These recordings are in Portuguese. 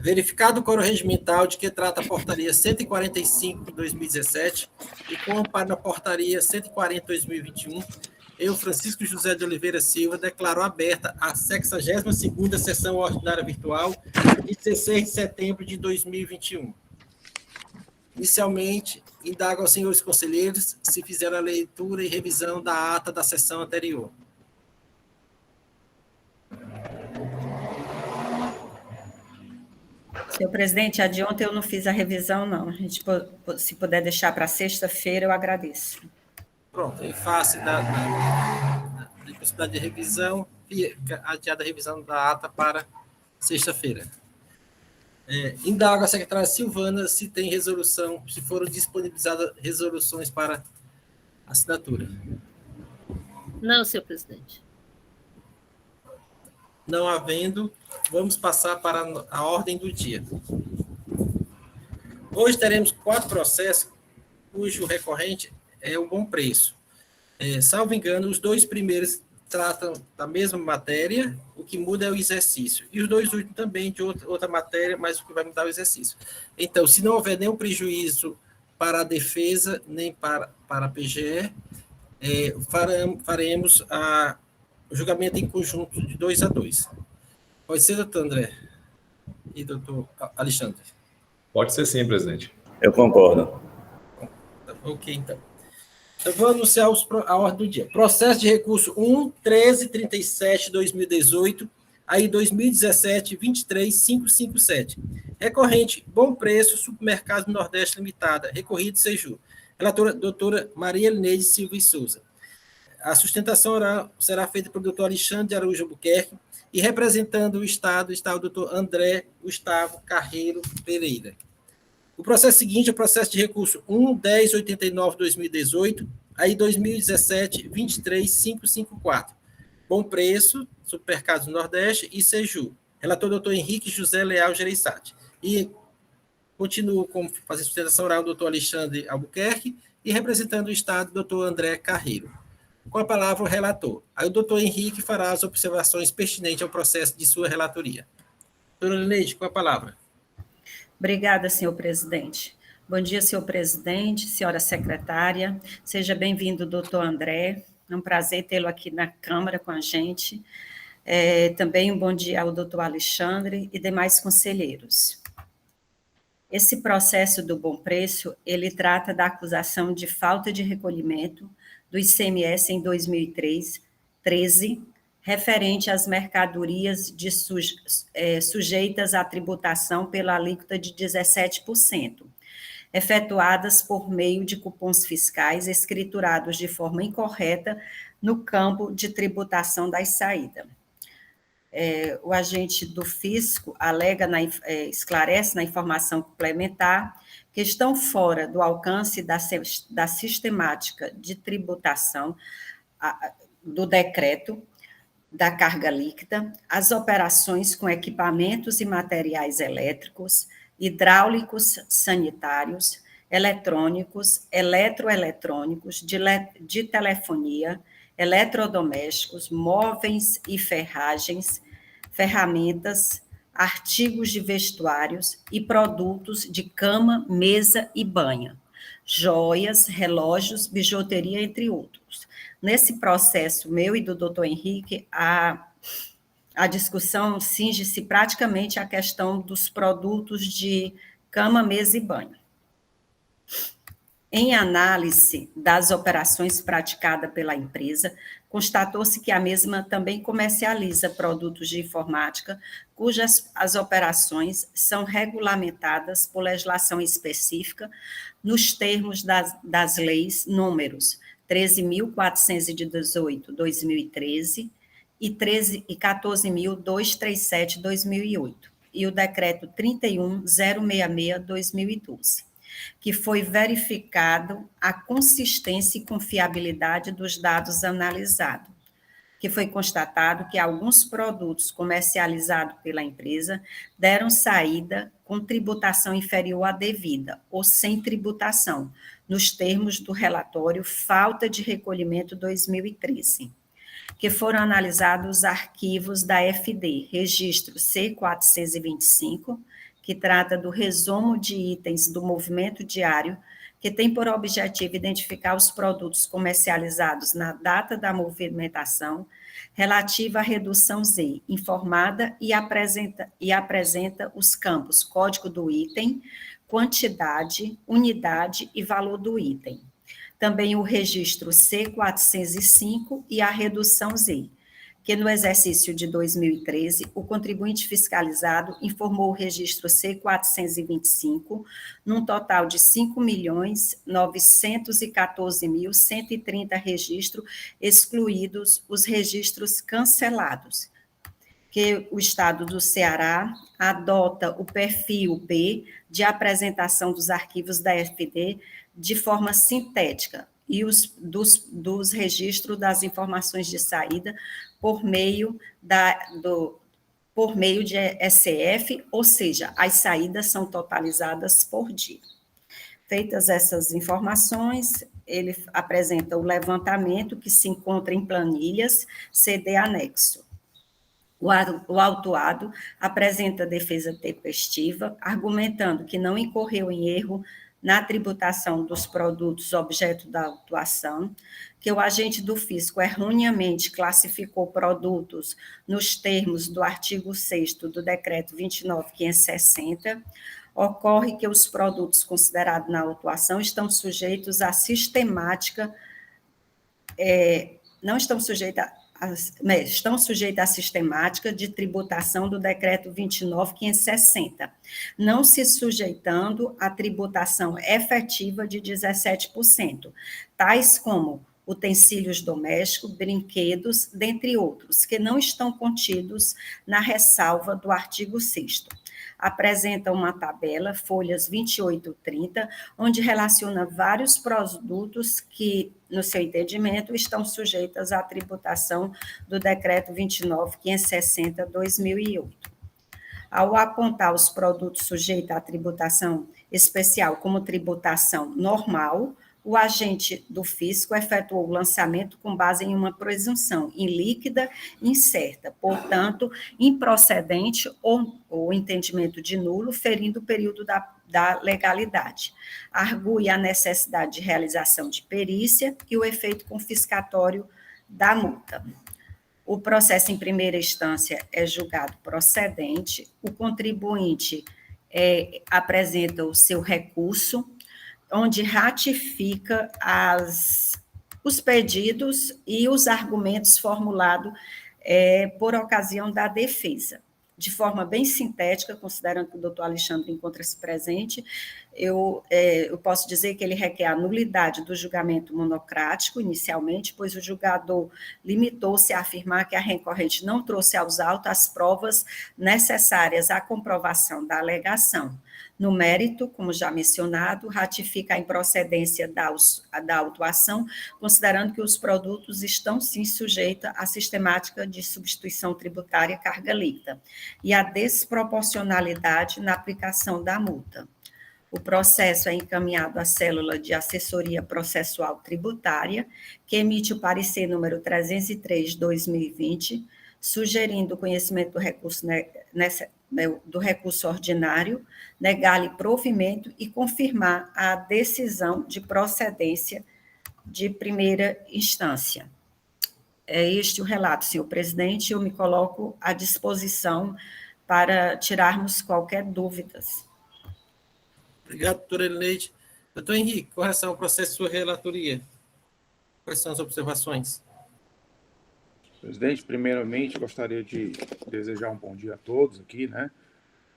Verificado o coro regimental de que trata a portaria 145 de 2017 e com amparo na portaria 140 de 2021, eu, Francisco José de Oliveira Silva, declaro aberta a 62ª sessão ordinária virtual de 16 de setembro de 2021. Inicialmente, indago aos senhores conselheiros se fizeram a leitura e revisão da ata da sessão anterior. Senhor presidente, a de ontem eu não fiz a revisão, não. A gente, se puder deixar para sexta-feira, eu agradeço. Pronto, em face da possibilidade de revisão, adiada a revisão da ata para sexta-feira. Indago a secretária Silvana se tem resolução, se foram disponibilizadas resoluções para assinatura. Não, senhor presidente. Não havendo, vamos passar para a ordem do dia. Hoje teremos 4 processos, cujo recorrente é o Bom Preço. Salvo engano, os 2 primeiros tratam da mesma matéria, o que muda é o exercício. E os 2 últimos também de outra matéria, mas o que vai mudar é o exercício. Então, se não houver nenhum prejuízo para a defesa, nem para a PGE, faremos o julgamento em conjunto de 2-2. Pode ser, doutor André e doutor Alexandre? Pode ser sim, presidente. Eu concordo. Ok, então. Eu vou anunciar a ordem do dia. Processo de recurso 1.1337/2018, aí 2017-23557. Recorrente, Bom Preço, Supermercado Nordeste Limitada, recorrido Seju. Relatora, doutora Maria Elineide Silva e Souza. A sustentação oral será feita pelo doutor Alexandre de Araújo Albuquerque e representando o Estado está o doutor André Gustavo Carreiro Pereira. O processo seguinte é o processo de recurso 1.1089/2018, aí 2017-23554. Bom Preço, Supermercados Nordeste e Seju. Relator doutor Henrique José Leal Gereissati. E continuo com fazer sustentação oral o doutor Alexandre Albuquerque e representando o Estado, doutor André Carreiro. Com a palavra o relator. Aí o doutor Henrique fará as observações pertinentes ao processo de sua relatoria. Doutora Elineide, com a palavra. Obrigada, senhor presidente. Bom dia, senhor presidente, senhora secretária. Seja bem-vindo, doutor André. É um prazer tê-lo aqui na Câmara com a gente. Também um bom dia ao doutor Alexandre e demais conselheiros. Esse processo do Bom Preço, ele trata da acusação de falta de recolhimento do ICMS em 2013, referente às mercadorias sujeitas à tributação pela alíquota de 17%, efetuadas por meio de cupons fiscais escriturados de forma incorreta no campo de tributação da saída. O agente do fisco esclarece na informação complementar que estão fora do alcance da sistemática de tributação do decreto da carga líquida, as operações com equipamentos e materiais elétricos, hidráulicos, sanitários, eletrônicos, eletroeletrônicos, de telefonia, eletrodomésticos, móveis e ferragens, ferramentas, artigos de vestuários e produtos de cama, mesa e banho, joias, relógios, bijuteria, entre outros. Nesse processo meu e do doutor Henrique, a discussão cinge-se praticamente à questão dos produtos de cama, mesa e banho. Em análise das operações praticadas pela empresa, constatou-se que a mesma também comercializa produtos de informática, cujas as operações são regulamentadas por legislação específica nos termos das leis números 13.418/2013 e 14.237/2008, e o decreto 31.066/2012. Que foi verificado a consistência e confiabilidade dos dados analisados, que foi constatado que alguns produtos comercializados pela empresa deram saída com tributação inferior à devida, ou sem tributação, nos termos do relatório Falta de Recolhimento 2013, que foram analisados os arquivos da FD, registro C425, que trata do resumo de itens do movimento diário, que tem por objetivo identificar os produtos comercializados na data da movimentação, relativa à redução Z, informada e apresenta os campos código do item, quantidade, unidade e valor do item. Também o registro C405 e a redução Z, que no exercício de 2013, o contribuinte fiscalizado informou o registro C425, num total de 5.914.130 registros, excluídos os registros cancelados, que o Estado do Ceará adota o perfil B de apresentação dos arquivos da FD de forma sintética, e dos registros das informações de saída por meio de SF, ou seja, as saídas são totalizadas por dia. Feitas essas informações, ele apresenta o levantamento que se encontra em planilhas, CD anexo. O autuado apresenta defesa tempestiva, argumentando que não incorreu em erro na tributação dos produtos objeto da autuação, que o agente do fisco erroneamente classificou produtos nos termos do artigo 6º do decreto 29.560, ocorre que os produtos considerados na autuação estão sujeitos à sistemática, estão sujeitos à sistemática de tributação do decreto 29.560, não se sujeitando à tributação efetiva de 17%, tais como utensílios domésticos, brinquedos, dentre outros, que não estão contidos na ressalva do artigo 6º. Apresenta uma tabela, folhas 28 e 30, onde relaciona vários produtos que, no seu entendimento, estão sujeitos à tributação do decreto 29.560/2008. Ao apontar os produtos sujeitos à tributação especial como tributação normal, o agente do fisco efetuou o lançamento com base em uma presunção ilíquida e incerta, portanto, improcedente ou entendimento de nulo, ferindo o período da legalidade. Argui a necessidade de realização de perícia e o efeito confiscatório da multa. O processo em primeira instância é julgado procedente, o contribuinte apresenta o seu recurso, onde ratifica os pedidos e os argumentos formulados por ocasião da defesa. De forma bem sintética, considerando que o doutor Alexandre encontra-se presente, eu posso dizer que ele requer a nulidade do julgamento monocrático, inicialmente, pois o julgador limitou-se a afirmar que a recorrente não trouxe aos autos as provas necessárias à comprovação da alegação. No mérito, como já mencionado, ratifica a improcedência da autuação, considerando que os produtos estão, sim, sujeitos à sistemática de substituição tributária carga líquida e à desproporcionalidade na aplicação da multa. O processo é encaminhado à célula de assessoria processual tributária, que emite o parecer número 303/2020, sugerindo o conhecimento do recurso ordinário, negar-lhe provimento e confirmar a decisão de procedência de primeira instância. É este o relato, senhor presidente, eu me coloco à disposição para tirarmos qualquer dúvidas. Obrigado, doutora Elineide. Doutor Henrique, com relação ao processo de sua relatoria, quais são as observações? Presidente, primeiramente, gostaria de desejar um bom dia a todos aqui, né?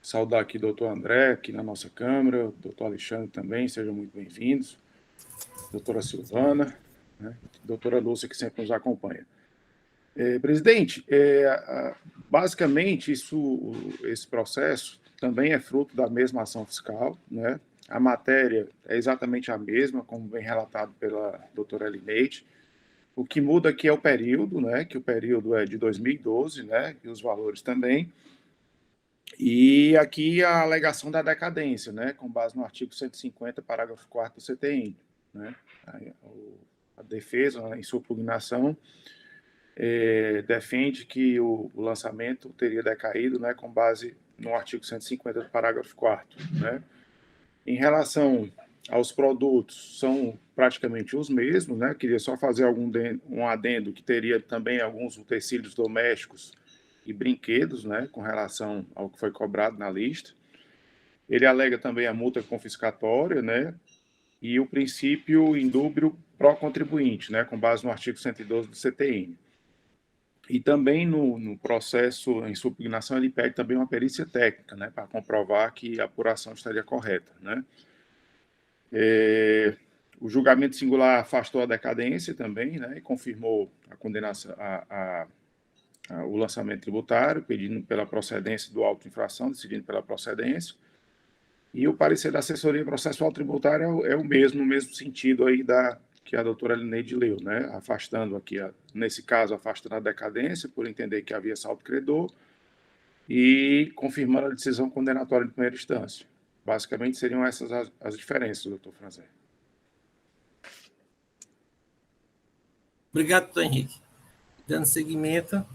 Saudar aqui o doutor André, aqui na nossa Câmara, o doutor Alexandre também, sejam muito bem-vindos. Doutora Silvana, né? Doutora Lúcia, que sempre nos acompanha. Presidente, basicamente, esse processo também é fruto da mesma ação fiscal, né? A matéria é exatamente a mesma, como bem relatado pela doutora Elineide. O que muda aqui é o período, né? Que o período é de 2012, né? E os valores também. E aqui a alegação da decadência, né? Com base no artigo 150, parágrafo 4º do CTN, né? A defesa, em sua pugnação, defende que o lançamento teria decaído, né, com base no artigo 150 do parágrafo 4º, né? Em relação aos produtos, são praticamente os mesmos, né? Queria só fazer um adendo que teria também alguns utensílios domésticos e brinquedos, né, com relação ao que foi cobrado na lista. Ele alega também a multa confiscatória, né, e o princípio indúbio pró-contribuinte, né, com base no artigo 112 do CTN. E também no processo em supugnação ele pede também uma perícia técnica, né, para comprovar que a apuração estaria correta, né. O julgamento singular afastou a decadência também, né, e confirmou a condenação, o lançamento tributário, pedindo pela procedência do auto infração, decidindo pela procedência. E o parecer da assessoria processual tributária é o mesmo, no mesmo sentido aí que a doutora Elineide leu, né? Afastando aqui, nesse caso, afastando a decadência, por entender que havia saldo credor, e confirmando a decisão condenatória de primeira instância. Basicamente, seriam essas as diferenças, doutor Franzé. Obrigado, doutor Henrique. Dando seguimento,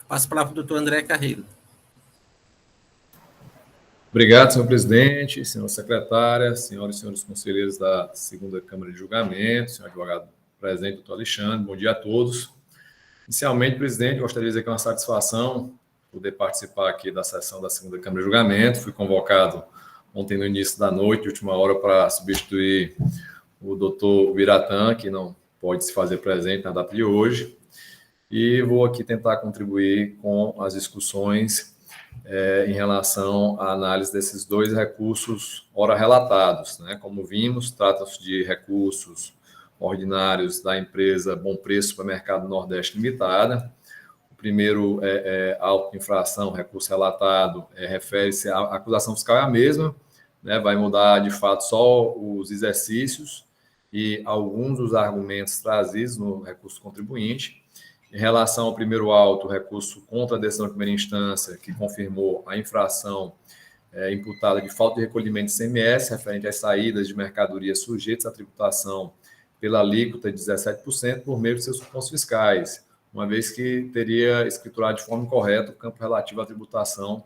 passo a palavra para o doutor André Carreiro. Obrigado, senhor presidente, senhora secretária, senhoras e senhores conselheiros da segunda Câmara de Julgamento, senhor advogado presente, doutor Alexandre, bom dia a todos. Inicialmente, presidente, gostaria de dizer que é uma satisfação poder participar aqui da sessão da segunda Câmara de Julgamento. Fui convocado ontem no início da noite, de última hora, para substituir o doutor Biratã, que não pode se fazer presente na data de hoje, e vou aqui tentar contribuir com as discussões em relação à análise desses dois recursos ora relatados, né? Como vimos, trata-se de recursos ordinários da empresa Bom Preço Supermercado Nordeste Limitada. O primeiro é auto-infração, recurso relatado, refere-se à acusação fiscal é a mesma, né? Vai mudar, de fato, só os exercícios e alguns dos argumentos trazidos no recurso contribuinte. Em relação ao primeiro auto, recurso contra a decisão de primeira instância, que confirmou a infração imputada de falta de recolhimento de ICMS, referente às saídas de mercadorias sujeitas à tributação pela alíquota de 17% por meio de seus cupons fiscais, uma vez que teria escriturado de forma incorreta o campo relativo à tributação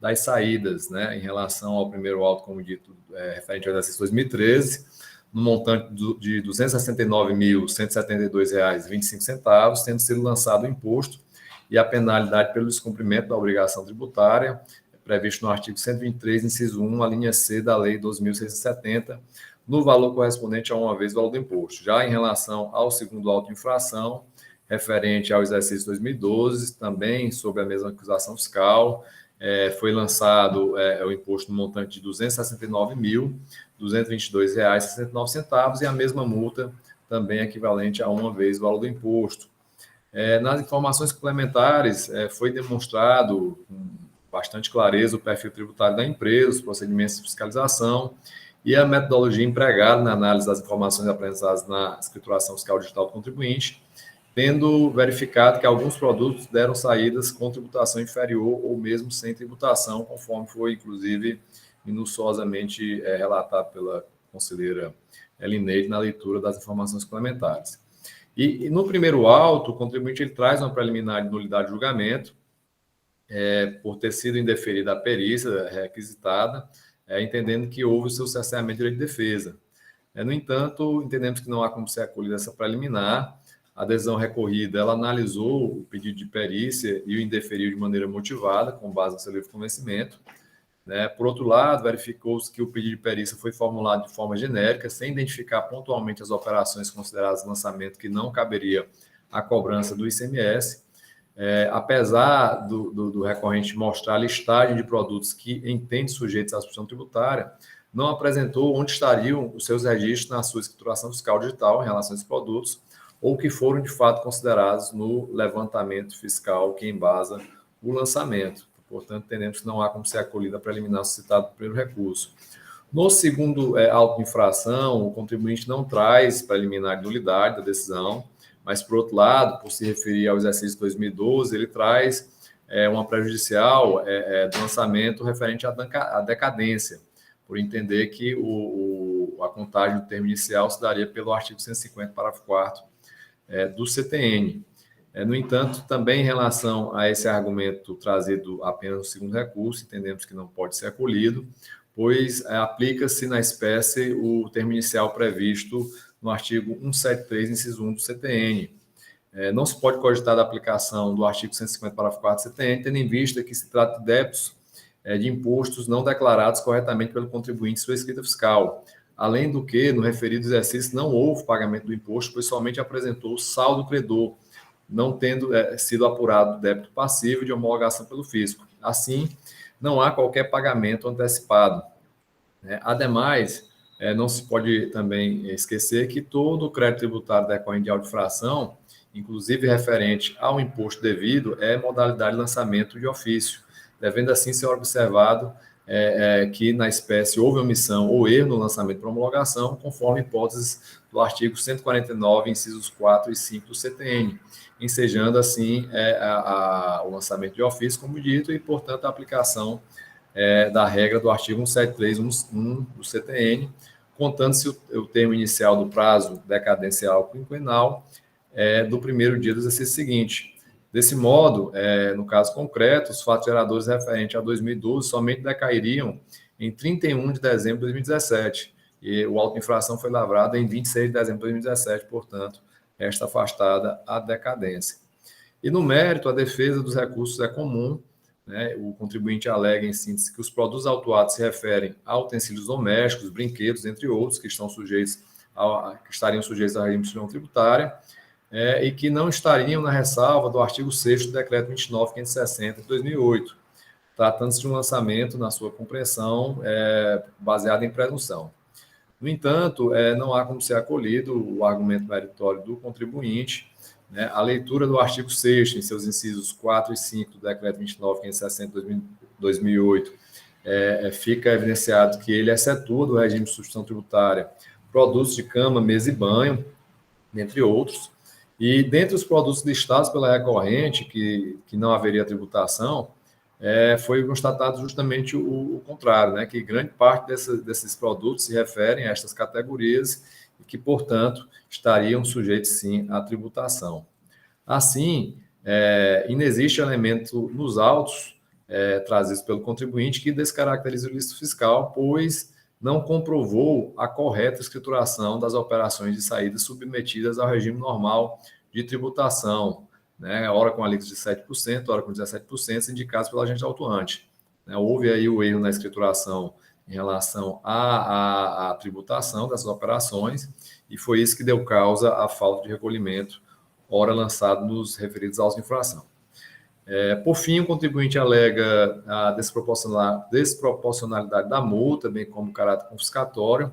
das saídas, né, em relação ao primeiro auto, como dito, referente ao exercício 2013, no montante de R$ 269.172,25, tendo sido lançado o imposto e a penalidade pelo descumprimento da obrigação tributária, previsto no artigo 123, inciso 1, a linha C da Lei 12.670, no valor correspondente a uma vez o valor do imposto. Já em relação ao segundo auto-infração, referente ao exercício 2012, também sobre a mesma acusação fiscal, foi lançado o imposto no montante de R$ 269.222,69 e a mesma multa também equivalente a uma vez o valor do imposto. Nas informações complementares, foi demonstrado com bastante clareza o perfil tributário da empresa, os procedimentos de fiscalização e a metodologia empregada na análise das informações apresentadas na escrituração fiscal digital do contribuinte, tendo verificado que alguns produtos deram saídas com tributação inferior ou mesmo sem tributação, conforme foi, inclusive, minuciosamente relatado pela conselheira Elineide na leitura das informações complementares. E no primeiro auto, o contribuinte ele traz uma preliminar de nulidade de julgamento, por ter sido indeferida a perícia requisitada, entendendo que houve o seu cerceamento de direito de defesa. No entanto, entendemos que não há como ser acolhida essa preliminar. A decisão recorrida, ela analisou o pedido de perícia e o indeferiu de maneira motivada, com base no seu livre convencimento. Por outro lado, verificou-se que o pedido de perícia foi formulado de forma genérica, sem identificar pontualmente as operações consideradas lançamento que não caberia à cobrança do ICMS. Apesar do recorrente mostrar a listagem de produtos que entende sujeitos à suspensão tributária, não apresentou onde estariam os seus registros na sua escrituração fiscal digital em relação a esses produtos, ou que foram, de fato, considerados no levantamento fiscal que embasa o lançamento. Portanto, entendemos que não há como ser acolhida a preliminar suscitada no primeiro recurso. No segundo auto-infração, o contribuinte não traz preliminar de nulidade da decisão, mas, por outro lado, por se referir ao exercício 2012, ele traz uma prejudicial do lançamento referente à decadência, por entender que a contagem do termo inicial se daria pelo artigo 150, parágrafo 4º, do CTN. No entanto, também em relação a esse argumento trazido apenas no segundo recurso, entendemos que não pode ser acolhido, pois aplica-se na espécie o termo inicial previsto no artigo 173, inciso 1 do CTN. Não se pode cogitar da aplicação do artigo 150, parágrafo 4 do CTN, tendo em vista que se trata de débitos de impostos não declarados corretamente pelo contribuinte em sua escrita fiscal. Além do que, no referido exercício, não houve pagamento do imposto, pois somente apresentou o saldo credor, não tendo sido apurado o débito passivo de homologação pelo fisco. Assim, não há qualquer pagamento antecipado. Ademais, não se pode também esquecer que todo o crédito tributário decorrente de auto-infração, inclusive referente ao imposto devido, é modalidade de lançamento de ofício, devendo assim ser observado que na espécie houve omissão ou erro no lançamento para homologação, conforme hipóteses do artigo 149, incisos 4 e 5 do CTN, ensejando assim o lançamento de ofício, como dito, e, portanto, a aplicação da regra do artigo 173.1 do CTN, contando-se o termo inicial do prazo decadencial quinquenal do primeiro dia do exercício seguinte. Desse modo, no caso concreto, os fatos geradores referentes a 2012 somente decairiam em 31 de dezembro de 2017, e o auto-infração foi lavrado em 26 de dezembro de 2017, portanto, resta afastada a decadência. E no mérito, a defesa dos recursos é comum, o contribuinte alega, em síntese, que os produtos autuados se referem a utensílios domésticos, brinquedos, entre outros, que estariam sujeitos à regime de instituição tributária, e que não estariam na ressalva do artigo 6º do Decreto 29.560 de 2008, tratando-se de um lançamento, na sua compreensão, baseado em presunção. No entanto, não há como ser acolhido o argumento meritório do contribuinte. A leitura do artigo 6º, em seus incisos 4 e 5 do Decreto 29.560 de 2008, fica evidenciado que ele excetua do regime de substituição tributária produtos de cama, mesa e banho, entre outros. E dentre os produtos listados pela recorrente, que não haveria tributação, foi constatado justamente o contrário, que grande parte desses produtos se referem a estas categorias e que, portanto, estariam sujeitos, sim, à tributação. Assim, inexiste elemento nos autos trazidos pelo contribuinte que descaracterize o ilícito fiscal, pois não comprovou a correta escrituração das operações de saída submetidas ao regime normal de tributação, ora com alíquota de 7%, ora com 17%, indicados pelo agente autuante. Houve aí o erro na escrituração em relação à tributação dessas operações, e foi isso que deu causa à falta de recolhimento, ora lançado nos referidos aos infração. Por fim, o contribuinte alega a desproporcionalidade da multa, bem como caráter confiscatório.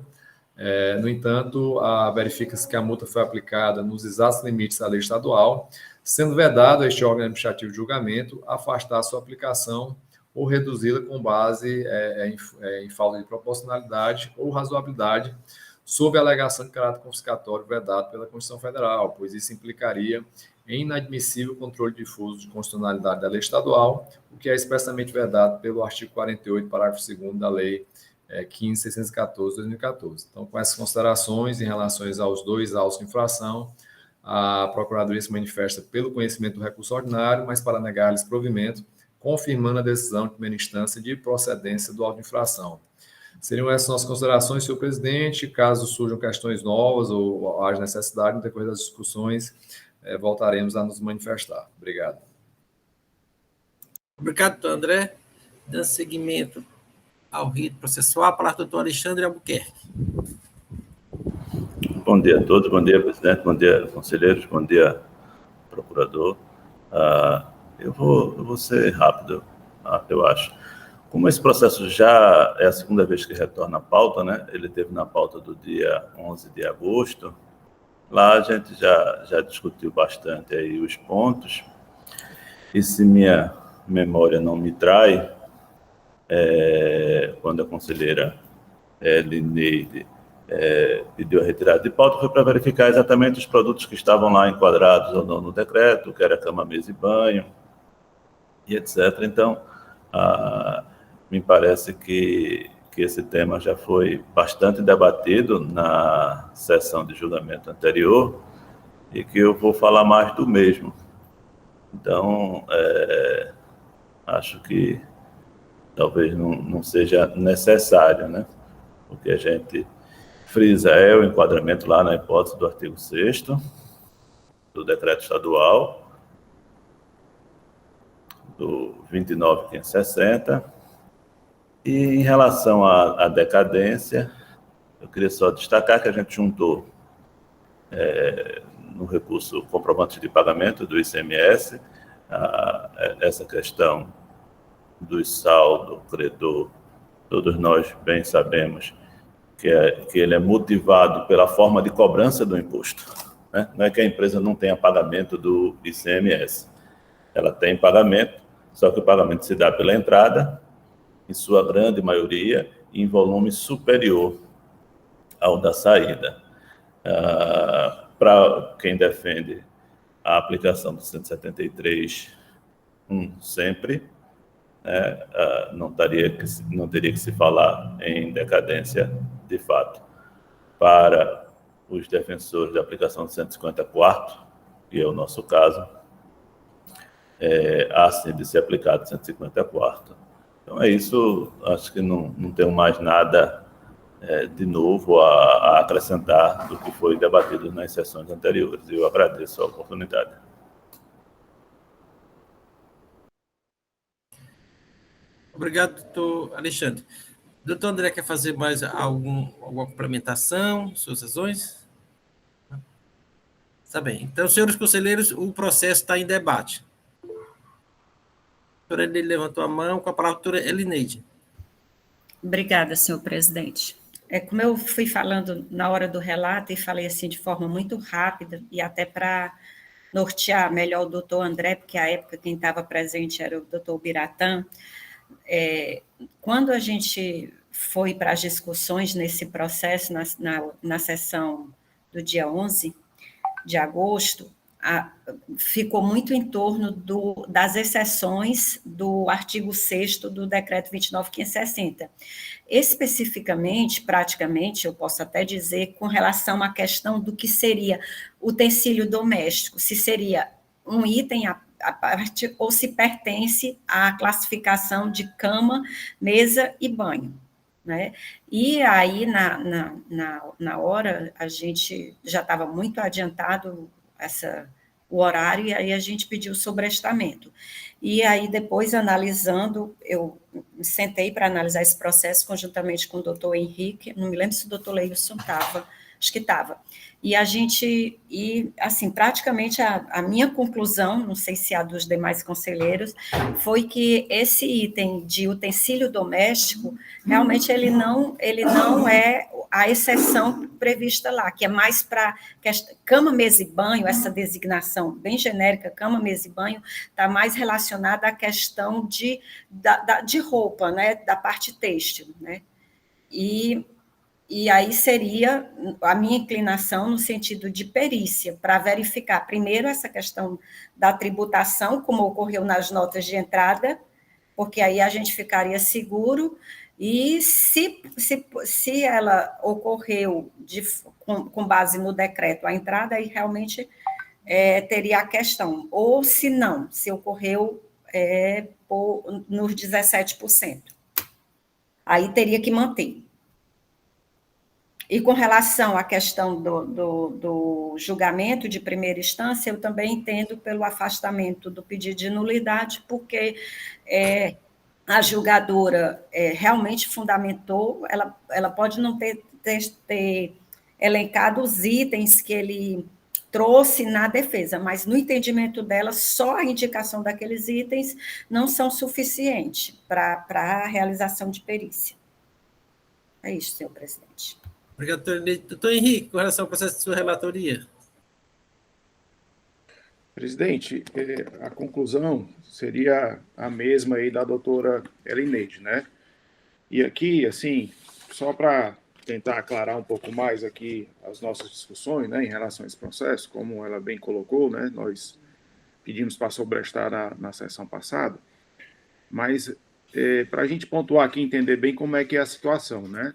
No entanto, verifica-se que a multa foi aplicada nos exatos limites da lei estadual, sendo vedado a este órgão administrativo de julgamento afastar sua aplicação ou reduzi-la com base em falta de proporcionalidade ou razoabilidade, sob a alegação de caráter confiscatório vedado pela Constituição Federal, pois isso implicaria em inadmissível controle difuso de constitucionalidade da lei estadual, o que é expressamente vedado pelo artigo 48, parágrafo 2º da Lei 15.614 de 2014. Então, com essas considerações em relação aos dois autos de infração, a Procuradoria se manifesta pelo conhecimento do recurso ordinário, mas para negar-lhes provimento, confirmando a decisão de primeira instância de procedência do auto de infração. Seriam essas nossas considerações, senhor presidente. Caso surjam questões novas ou haja necessidade, no decorrer das discussões, voltaremos a nos manifestar. Obrigado. Obrigado, doutor André. Dando seguimento ao rito processual, a palavra do doutor Alexandre Albuquerque. Bom dia a todos, bom dia, presidente, bom dia, conselheiros, bom dia, procurador. Eu vou ser rápido, eu acho. Como esse processo já é a segunda vez que retorna à pauta, ele teve na pauta do dia 11 de agosto, lá a gente já discutiu bastante aí os pontos, e se minha memória não me trai, quando a conselheira Lineide pediu a retirada de pauta, foi para verificar exatamente os produtos que estavam lá enquadrados ou não no decreto, que era cama, mesa e banho, e etc. Então, me parece que esse tema já foi bastante debatido na sessão de julgamento anterior e que eu vou falar mais do mesmo. Então, acho que talvez não seja necessário, né? O que a gente frisa é o enquadramento lá na hipótese do artigo 6º do decreto estadual, do 29.560. E em relação à decadência, eu queria só destacar que a gente juntou no recurso comprovante de pagamento do ICMS essa questão do saldo credor. Todos nós bem sabemos que ele é motivado pela forma de cobrança do imposto, né? Não é que a empresa não tenha pagamento do ICMS. Ela tem pagamento, só que o pagamento se dá pela entrada, em sua grande maioria, em volume superior ao da saída. Para quem defende a aplicação do 173 sempre, não teria que se falar em decadência de fato. Para os defensores da aplicação do 154, que é o nosso caso, há sim de ser aplicado 154. Então é isso, acho que não tenho mais nada de novo a acrescentar do que foi debatido nas sessões anteriores. Eu agradeço a oportunidade. Obrigado, doutor Alexandre. Doutor André, quer fazer mais alguma complementação, suas razões? Está bem. Então, senhores conselheiros, o processo está em debate. A doutora Elineide levantou a mão, com a palavra a doutora Elineide. Obrigada, senhor presidente. Como eu fui falando na hora do relato e falei assim de forma muito rápida e até para nortear melhor o doutor André, porque à época quem estava presente era o doutor Biratã, quando a gente foi para as discussões nesse processo, na sessão do dia 11 de agosto, ficou muito em torno das exceções do artigo 6º do decreto 29.560. Especificamente, praticamente, eu posso até dizer, com relação à questão do que seria utensílio doméstico, se seria um item a parte ou se pertence à classificação de cama, mesa e banho. Né? E aí, na hora, a gente já estava muito adiantado o horário, e aí a gente pediu sobrestamento. E aí, depois, analisando, eu sentei para analisar esse processo conjuntamente com o doutor Henrique, não me lembro se o doutor Leilson estava, acho que estava. E assim, praticamente a minha conclusão, não sei se a dos demais conselheiros, foi que esse item de utensílio doméstico, realmente ele não é a exceção prevista lá, que é mais para cama, mesa e banho, essa designação bem genérica, cama, mesa e banho, está mais relacionada à questão de roupa, né, da parte têxtil, né, e aí seria a minha inclinação no sentido de perícia, para verificar primeiro essa questão da tributação, como ocorreu nas notas de entrada, porque aí a gente ficaria seguro, e se ela ocorreu com base no decreto a entrada, aí realmente teria a questão, ou se não, se ocorreu nos 17%. Aí teria que manter. E com relação à questão do julgamento de primeira instância, eu também entendo pelo afastamento do pedido de nulidade, porque a julgadora realmente fundamentou, ela pode não ter elencado os itens que ele trouxe na defesa, mas no entendimento dela, só a indicação daqueles itens não são suficientes para a realização de perícia. É isso, senhor presidente. Obrigado, doutor Henrique, com relação ao processo de sua relatoria. Presidente, a conclusão seria a mesma aí da doutora Elineide, né? E aqui, assim, só para tentar aclarar um pouco mais aqui as nossas discussões, né, em relação a esse processo, como ela bem colocou, né, nós pedimos para sobrestar na sessão passada, mas para a gente pontuar aqui, entender bem como é que é a situação, né?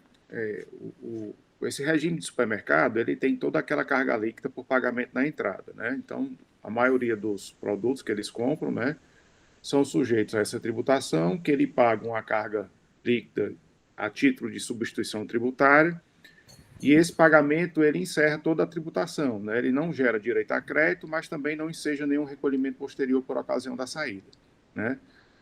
Esse regime de supermercado, ele tem toda aquela carga líquida por pagamento na entrada, né? Então, a maioria dos produtos que eles compram, né, são sujeitos a essa tributação, que ele paga uma carga líquida a título de substituição tributária, e esse pagamento ele encerra toda a tributação, né? Ele não gera direito a crédito, mas também não enseja nenhum recolhimento posterior por ocasião da saída, né?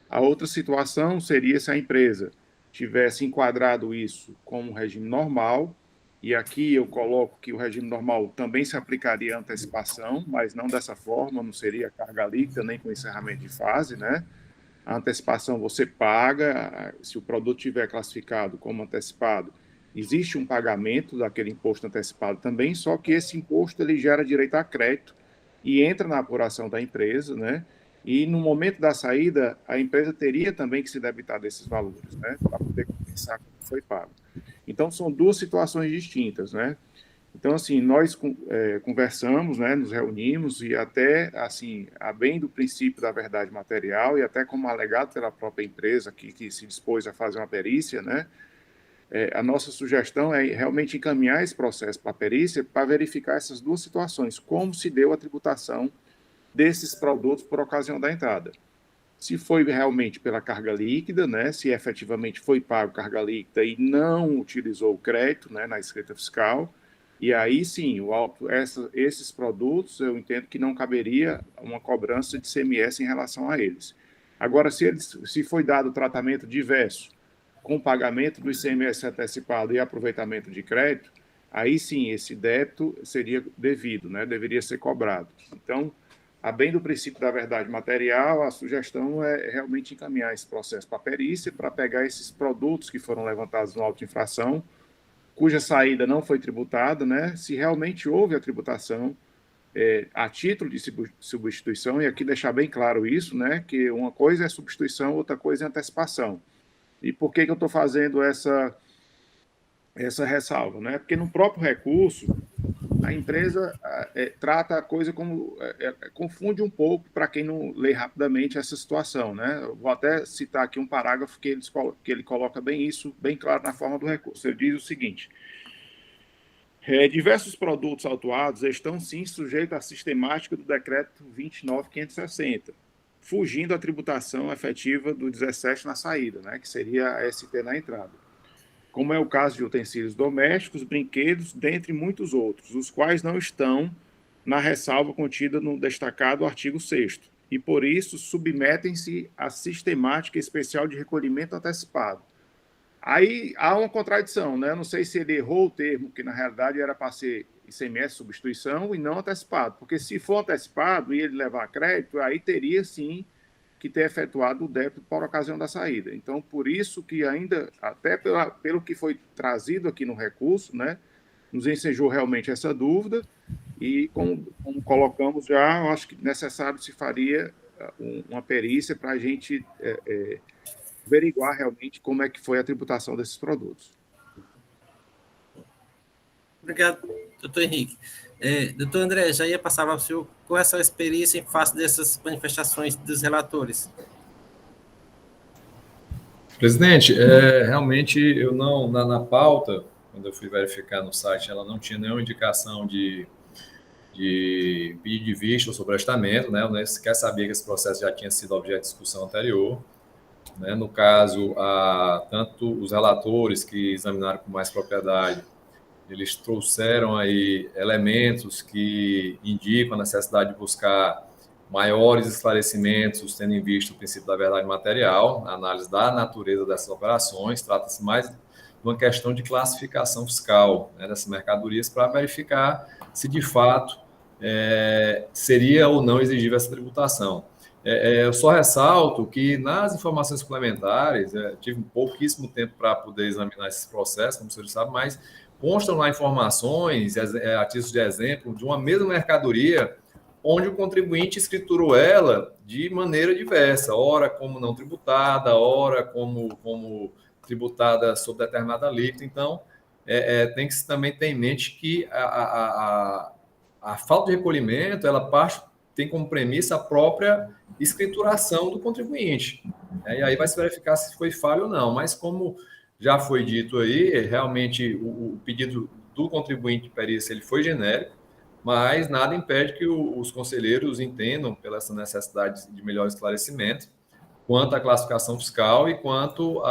A outra situação seria se a empresa tivesse enquadrado isso como regime normal, e aqui eu coloco que o regime normal também se aplicaria à antecipação, mas não dessa forma, não seria carga líquida nem com encerramento de fase, né? A antecipação você paga, se o produto tiver classificado como antecipado, existe um pagamento daquele imposto antecipado também, só que esse imposto ele gera direito a crédito e entra na apuração da empresa, né? E no momento da saída, a empresa teria também que se debitar desses valores, né? Para poder compensar o que foi pago. Então, são duas situações distintas, né? Então, assim, nós conversamos, né, nos reunimos e até, assim, a bem do princípio da verdade material e até como alegado pela própria empresa que se dispôs a fazer uma perícia, né? A nossa sugestão é realmente encaminhar esse processo para a perícia para verificar essas duas situações, como se deu a tributação desses produtos por ocasião da entrada. Se foi realmente pela carga líquida, né, se efetivamente foi pago carga líquida e não utilizou o crédito, né, na escrita fiscal, e aí sim, esses produtos eu entendo que não caberia uma cobrança de ICMS em relação a eles. Agora, se foi dado tratamento diverso, com pagamento do ICMS antecipado e aproveitamento de crédito, aí sim, esse débito seria devido, né? Deveria ser cobrado. Então, a bem do princípio da verdade material, a sugestão é realmente encaminhar esse processo para a perícia, para pegar esses produtos que foram levantados no auto de infração, cuja saída não foi tributada, né? Se realmente houve a tributação a título de substituição, e aqui deixar bem claro isso, né? Que uma coisa é substituição, outra coisa é antecipação. E por que eu estou fazendo essa ressalva? Né? Porque no próprio recurso, a empresa trata a coisa como... confunde um pouco para quem não lê rapidamente essa situação. Né? Eu vou até citar aqui um parágrafo que ele coloca bem isso, bem claro na forma do recurso. Ele diz o seguinte: diversos produtos autuados estão, sim, sujeitos à sistemática do decreto 29.560, fugindo à tributação efetiva do 17 na saída, né, que seria a ST na entrada. Como é o caso de utensílios domésticos, brinquedos, dentre muitos outros, os quais não estão na ressalva contida no destacado artigo 6º, e por isso submetem-se à sistemática especial de recolhimento antecipado. Aí há uma contradição, né? Não sei se ele errou o termo, que na realidade era para ser ICMS substituição e não antecipado, porque se for antecipado e ele levar crédito, aí teria sim que ter efetuado o débito por ocasião da saída. Então, por isso que ainda, até pelo que foi trazido aqui no recurso, né, nos ensejou realmente essa dúvida e, como colocamos já, eu acho que necessário se faria uma perícia para a gente averiguar realmente como é que foi a tributação desses produtos. Obrigado, doutor Henrique. Doutor André, já ia passar para o senhor qual é a sua experiência em face dessas manifestações dos relatores. Presidente, realmente eu não, na pauta, quando eu fui verificar no site, ela não tinha nenhuma indicação de pedido de vista ou sobrestamento, né? Eu nem sequer sabia que esse processo já tinha sido objeto de discussão anterior. Né? No caso, tanto os relatores que examinaram com mais propriedade, eles trouxeram aí elementos que indicam a necessidade de buscar maiores esclarecimentos, tendo em vista o princípio da verdade material, a análise da natureza dessas operações. Trata-se mais de uma questão de classificação fiscal, né, dessas mercadorias, para verificar se de fato seria ou não exigível essa tributação. Eu só ressalto que nas informações complementares, tive pouquíssimo tempo para poder examinar esses processos, como o senhor sabe, mas constam lá informações, a título de exemplo, de uma mesma mercadoria, onde o contribuinte escriturou ela de maneira diversa, ora como não tributada, ora como tributada sob determinada alíquota. Então, tem que também ter em mente que a falta de recolhimento, ela tem como premissa a própria escrituração do contribuinte. E aí vai se verificar se foi falha ou não. Mas como já foi dito aí, realmente o pedido do contribuinte de perícia ele foi genérico, mas nada impede que os conselheiros entendam pela essa necessidade de melhor esclarecimento quanto à classificação fiscal e quanto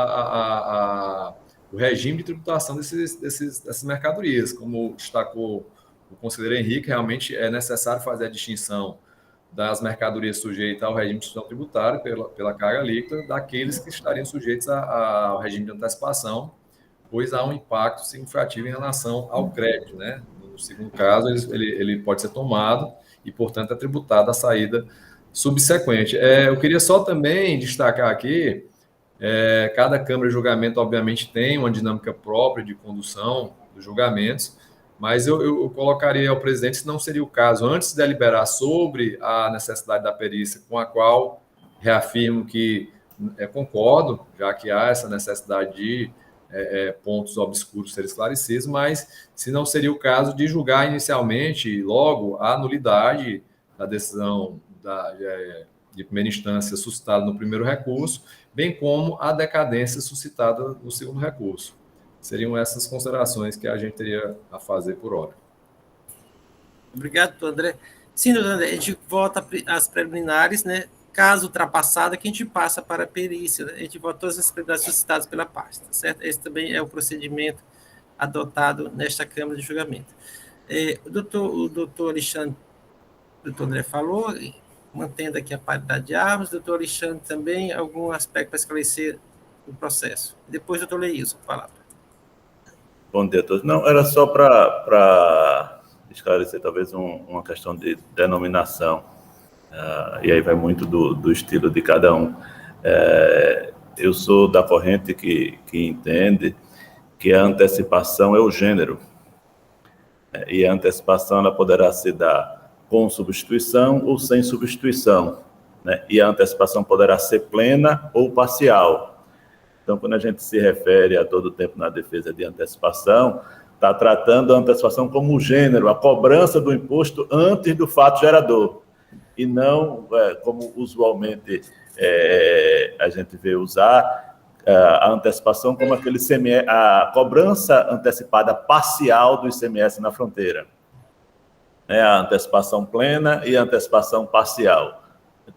o regime de tributação dessas mercadorias. Como destacou o conselheiro Henrique, realmente é necessário fazer a distinção das mercadorias sujeitas ao regime de instituição tributária pela carga líquida daqueles que estariam sujeitos ao regime de antecipação, pois há um impacto significativo em relação ao crédito, né? No segundo caso, ele pode ser tomado e, portanto, é tributado a saída subsequente. Eu queria só também destacar aqui, cada Câmara de Julgamento, obviamente, tem uma dinâmica própria de condução dos julgamentos, mas eu colocaria ao presidente, se não seria o caso, antes de deliberar sobre a necessidade da perícia, com a qual reafirmo que concordo, já que há essa necessidade de pontos obscuros serem esclarecidos, mas se não seria o caso de julgar inicialmente, logo, a nulidade da decisão de primeira instância suscitada no primeiro recurso, bem como a decadência suscitada no segundo recurso. Seriam essas considerações que a gente teria a fazer por hora. Obrigado, doutor André. Sim, doutor André, a gente volta às preliminares, né? Caso ultrapassada, que a gente passa para a perícia, né? A gente vota todas as preliminares suscitadas pela pasta, certo? Esse também é o procedimento adotado nesta Câmara de Julgamento. O doutor Alexandre, o doutor André falou, mantendo aqui a paridade de armas, o doutor Alexandre também, algum aspecto para esclarecer o processo. Depois, doutor Leilson, palavra. Bom dia a todos. Não, era só para esclarecer talvez uma questão de denominação, e aí vai muito do estilo de cada um. Eu sou da corrente que entende que a antecipação é o gênero, e a antecipação ela poderá se dar com substituição ou sem substituição, né? E a antecipação poderá ser plena ou parcial. Então, quando a gente se refere a todo o tempo na defesa de antecipação, está tratando a antecipação como um gênero, a cobrança do imposto antes do fato gerador, e não como usualmente a gente vê usar a antecipação como a cobrança antecipada parcial do ICMS na fronteira. A antecipação plena e a antecipação parcial.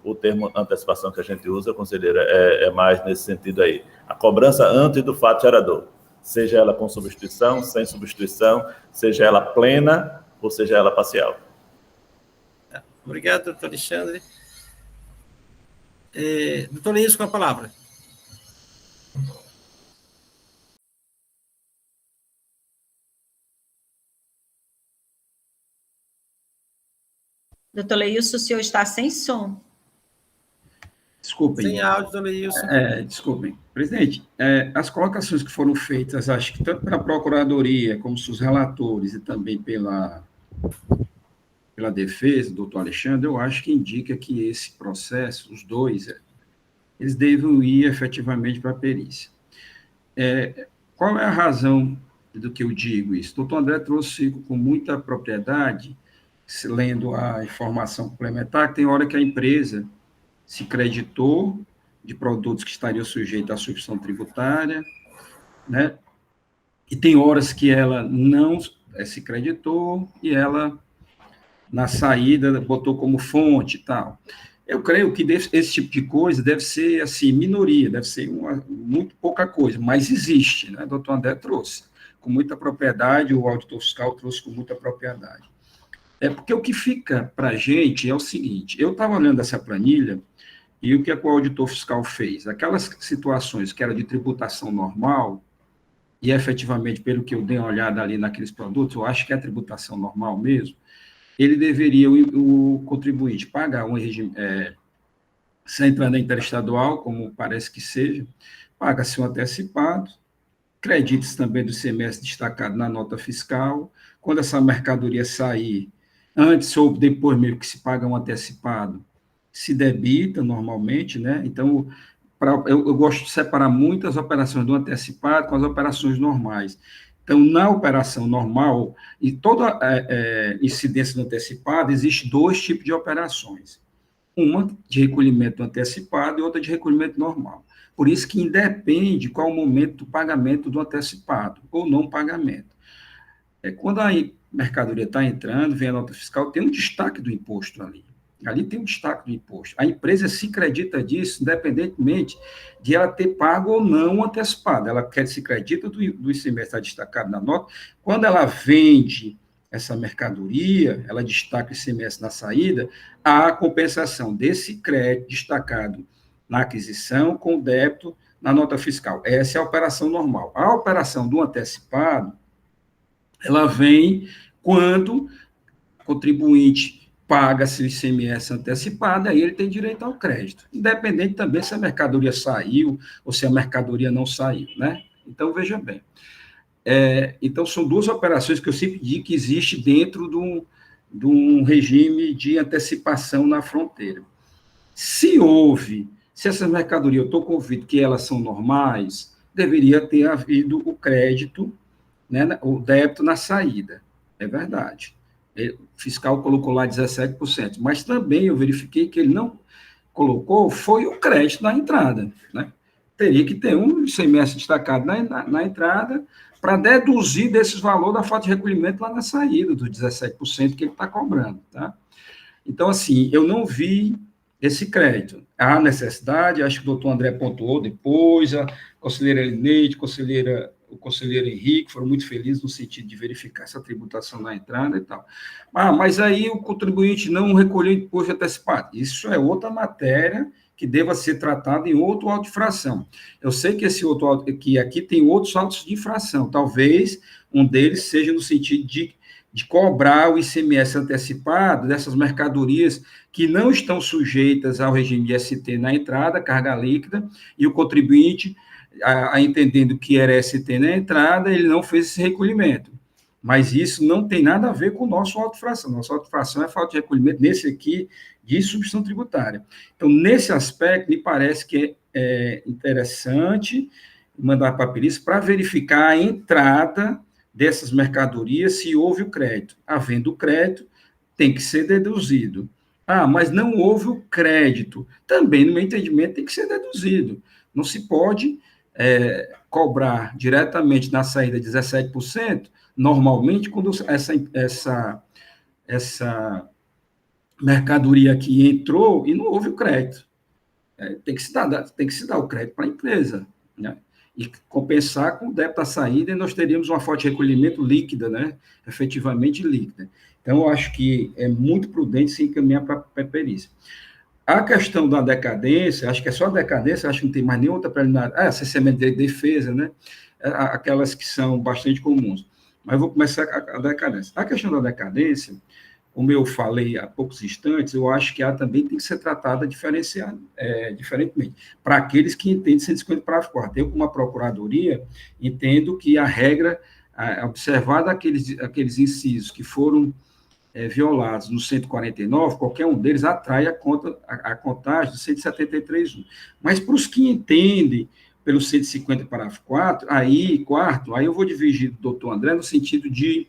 O termo antecipação que a gente usa, conselheira, é mais nesse sentido aí. A cobrança antes do fato gerador, seja ela com substituição, sem substituição, seja ela plena ou seja ela parcial. Obrigado, doutor Alexandre. Doutor Leilson, com a palavra. Doutor Leilson, o senhor está sem som. Desculpem. Sem áudio, doutor Leilson. Desculpem. Presidente, as colocações que foram feitas, acho que tanto pela Procuradoria, como seus relatores, e também pela defesa, doutor Alexandre, eu acho que indica que esse processo, os dois, eles devem ir efetivamente para a perícia. Qual é a razão do que eu digo isso? O doutor André trouxe com muita propriedade, lendo a informação complementar, que tem hora que a empresa se creditou de produtos que estariam sujeitos à substituição tributária, né? E tem horas que ela não se creditou e ela, na saída, botou como fonte e tal. Eu creio que esse tipo de coisa deve ser, assim, minoria, deve ser muito pouca coisa, mas existe, né? O doutor André trouxe com muita propriedade, o auditor fiscal trouxe com muita propriedade. Porque o que fica para a gente é o seguinte, eu estava olhando essa planilha e o que o auditor fiscal fez? Aquelas situações que era de tributação normal, e efetivamente, pelo que eu dei uma olhada ali naqueles produtos, eu acho que é tributação normal mesmo, ele deveria, o contribuinte, pagar um regime, sem entrar na interestadual, como parece que seja, paga-se um antecipado, créditos também do ICMS destacado na nota fiscal, quando essa mercadoria sair, antes ou depois mesmo que se paga um antecipado, se debita normalmente, né? Então, eu gosto de separar muitas operações do antecipado com as operações normais. Então, na operação normal, e toda incidência do antecipado, existe dois tipos de operações. Uma de recolhimento antecipado e outra de recolhimento normal. Por isso que independe qual o momento do pagamento do antecipado, ou não pagamento. Quando mercadoria está entrando, vem a nota fiscal, tem um destaque do imposto ali. Ali tem um destaque do imposto. A empresa se acredita disso, independentemente de ela ter pago ou não antecipado. Ela se acredita do ICMS está destacado na nota. Quando ela vende essa mercadoria, ela destaca o ICMS na saída, há a compensação desse crédito destacado na aquisição com o débito na nota fiscal. Essa é a operação normal. A operação do antecipado, ela vem quando o contribuinte paga seu ICMS antecipado, aí ele tem direito ao crédito, independente também se a mercadoria saiu ou se a mercadoria não saiu, né? Então, veja bem. Então, são duas operações que eu sempre digo que existe dentro de um regime de antecipação na fronteira. Se essas mercadorias, eu estou convicto que elas são normais, deveria ter havido o crédito, né, o débito na saída, é verdade. O fiscal colocou lá 17%, mas também eu verifiquei que ele não colocou, foi o crédito na entrada, né? Teria que ter um ICMS destacado na entrada para deduzir desses valores da falta de recolhimento lá na saída, dos 17% que ele está cobrando, tá? Então, assim, eu não vi esse crédito. Há necessidade, acho que o doutor André pontuou depois, a conselheira Elineide, o conselheiro Henrique foram muito felizes no sentido de verificar essa tributação na entrada e tal. Mas aí o contribuinte não recolheu imposto antecipado. Isso é outra matéria que deva ser tratada em outro auto de infração. Eu sei que esse outro auto, que aqui tem outros autos de infração, talvez um deles seja no sentido de cobrar o ICMS antecipado dessas mercadorias que não estão sujeitas ao regime de ST na entrada, carga líquida, e o contribuinte, entendendo que era ST na entrada, ele não fez esse recolhimento. Mas isso não tem nada a ver com o nosso auto-infração. Nossa auto-infração é falta de recolhimento, nesse aqui, de substituição tributária. Então, nesse aspecto, me parece que é interessante mandar para a perícia para verificar a entrada dessas mercadorias, se houve o crédito. Havendo o crédito, tem que ser deduzido. Mas não houve o crédito. Também, no meu entendimento, tem que ser deduzido. Não se pode cobrar diretamente na saída 17%, normalmente, quando essa mercadoria aqui entrou e não houve o crédito. Tem que se dar o crédito para a empresa, né? E compensar com o débito da saída, e nós teríamos uma fonte de recolhimento líquida, né? Efetivamente líquida. Então, eu acho que é muito prudente se encaminhar para a perícia. A questão da decadência, acho que é só a decadência, acho que não tem mais nenhuma outra preliminar. Cessamento de defesa, né? Aquelas que são bastante comuns. Mas eu vou começar a decadência. A questão da decadência, como eu falei há poucos instantes, eu acho que ela também tem que ser tratada diferentemente, para aqueles que entendem 150 parágrafo 4º. Eu, como uma procuradoria, entendo que a regra, observada aqueles incisos que foram violados no 149, qualquer um deles atrai a contagem do 173.1. Mas para os que entendem pelo 150 parágrafo 4, aí eu vou dividir do doutor André no sentido de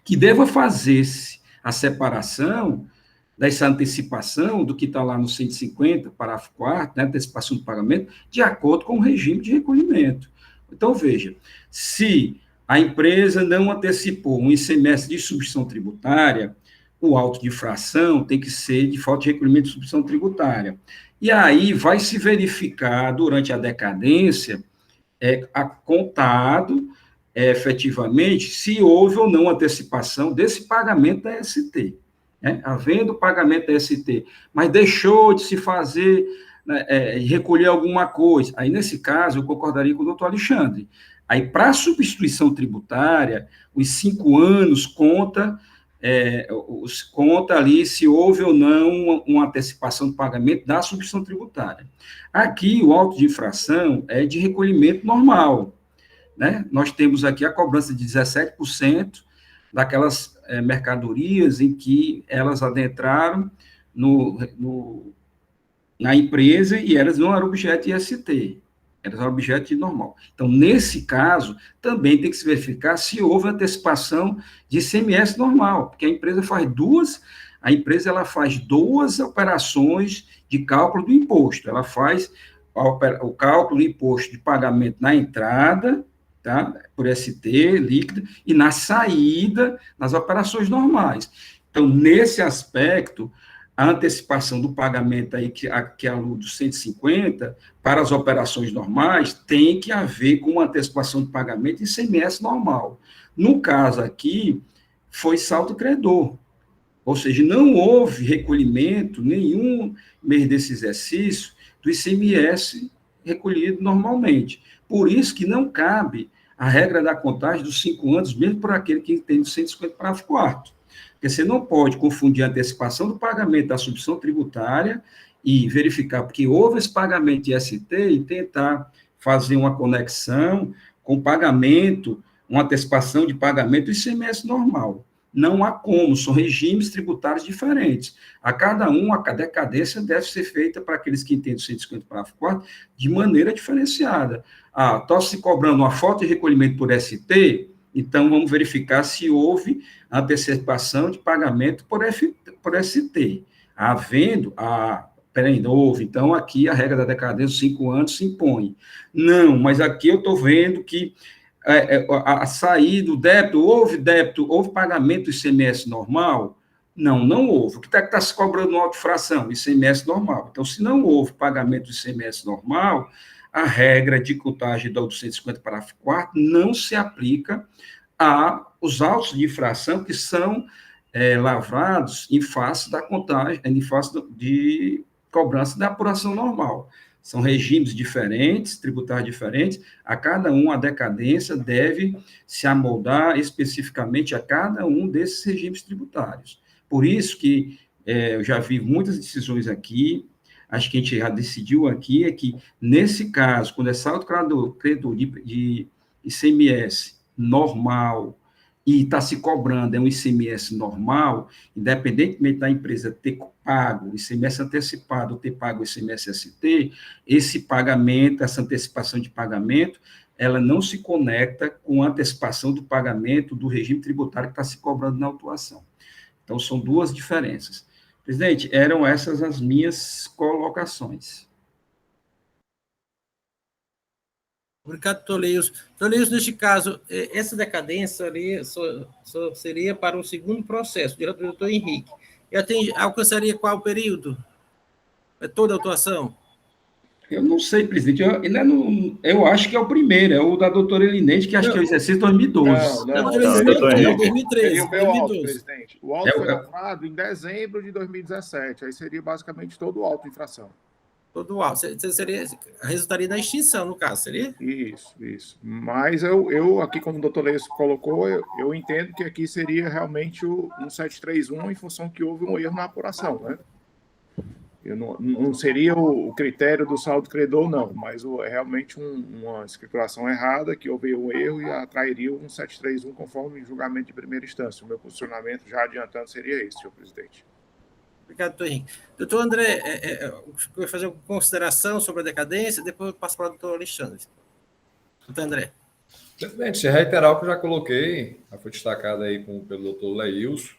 que deva fazer-se a separação dessa antecipação do que está lá no 150, parágrafo 4º, né, antecipação do pagamento, de acordo com o regime de recolhimento. Então, veja, se a empresa não antecipou um ICMS de substituição tributária, o auto de infração tem que ser de falta de recolhimento de substituição tributária. E aí vai se verificar, durante a decadência, contado efetivamente se houve ou não antecipação desse pagamento da ST. Né? Havendo pagamento da ST, mas deixou de se fazer, recolher alguma coisa. Aí, nesse caso, eu concordaria com o doutor Alexandre. Aí, para a substituição tributária, os 5 anos conta ali se houve ou não uma antecipação do pagamento da substituição tributária. Aqui, o auto de infração é de recolhimento normal, né? Nós temos aqui a cobrança de 17% daquelas mercadorias em que elas adentraram na empresa e elas não eram objeto de IST, elas eram objeto de normal. Então, nesse caso, também tem que se verificar se houve antecipação de ICMS normal, porque a empresa faz duas operações de cálculo do imposto. Ela faz o cálculo do imposto de pagamento na entrada, tá? Por ST, líquida, e na saída, nas operações normais. Então, nesse aspecto, a antecipação do pagamento aí, que é a luz dos 150, para as operações normais, tem que haver com uma antecipação de pagamento em ICMS normal. No caso aqui, foi saldo credor, ou seja, não houve recolhimento nenhum mês desse exercício do ICMS recolhido normalmente. Por isso que não cabe a regra da contagem dos 5 anos, mesmo por aquele que tem o 150 parágrafo 4º. Porque você não pode confundir a antecipação do pagamento da substituição tributária e verificar porque houve esse pagamento de ST e tentar fazer uma conexão com o pagamento, uma antecipação de pagamento do ICMS normal. Não há como, são regimes tributários diferentes. A cada um, a decadência deve ser feita para aqueles que entendem o 150 parágrafo 4º de maneira diferenciada. Está se cobrando uma falta de recolhimento por ST, então vamos verificar se houve antecipação de pagamento por ST. Havendo, peraí, não houve, então aqui a regra da decadência, 5 anos, se impõe. Não, mas aqui eu estou vendo que a saída do débito, houve pagamento do ICMS normal? Não, não houve. O que está se cobrando no autofração? ICMS normal. Então, se não houve pagamento do ICMS normal, a regra de contagem da 250 parágrafo 4º não se aplica aos autos de infração que são lavrados em face da contagem, em face de cobrança da apuração normal. São regimes diferentes, tributários diferentes, a cada um a decadência deve se amoldar especificamente a cada um desses regimes tributários. Por isso que eu já vi muitas decisões aqui, acho que a gente já decidiu aqui, é que, nesse caso, quando é saldo credor de ICMS normal e está se cobrando um ICMS normal, independentemente da empresa ter pago o ICMS antecipado ou ter pago o ICMS ST, esse pagamento, essa antecipação de pagamento, ela não se conecta com a antecipação do pagamento do regime tributário que está se cobrando na autuação. Então, são duas diferenças. Presidente, eram essas as minhas colocações. Obrigado, Toleus. Toleus, neste caso, essa decadência ali só seria para o segundo processo, direto do doutor Henrique. E alcançaria qual período? É toda a autuação? Eu não sei, presidente. Eu acho que é o primeiro, é o da doutora Elinete, que acho que é o exercício 2012. Não, 2013. O meu auto, presidente. O auto foi lavrado em dezembro de 2017. Aí seria basicamente todo o auto infração. Todo o auto. Resultaria na extinção, no caso, seria? Isso. Mas eu aqui, como o doutor Leis colocou, eu entendo que aqui seria realmente o 1731, em função que houve um erro na apuração, né? Eu não seria o critério do saldo credor, não, mas é realmente uma escrituração errada, que houve um erro e atrairia o 1731 conforme o julgamento de primeira instância. O meu posicionamento, já adiantando, seria esse, senhor presidente. Obrigado, doutor Henrique. Doutor André, vai fazer uma consideração sobre a decadência, depois eu passo para o doutor Alexandre. Doutor André. Presidente, reiterar o que eu já coloquei, já foi destacado aí pelo doutor Leilson,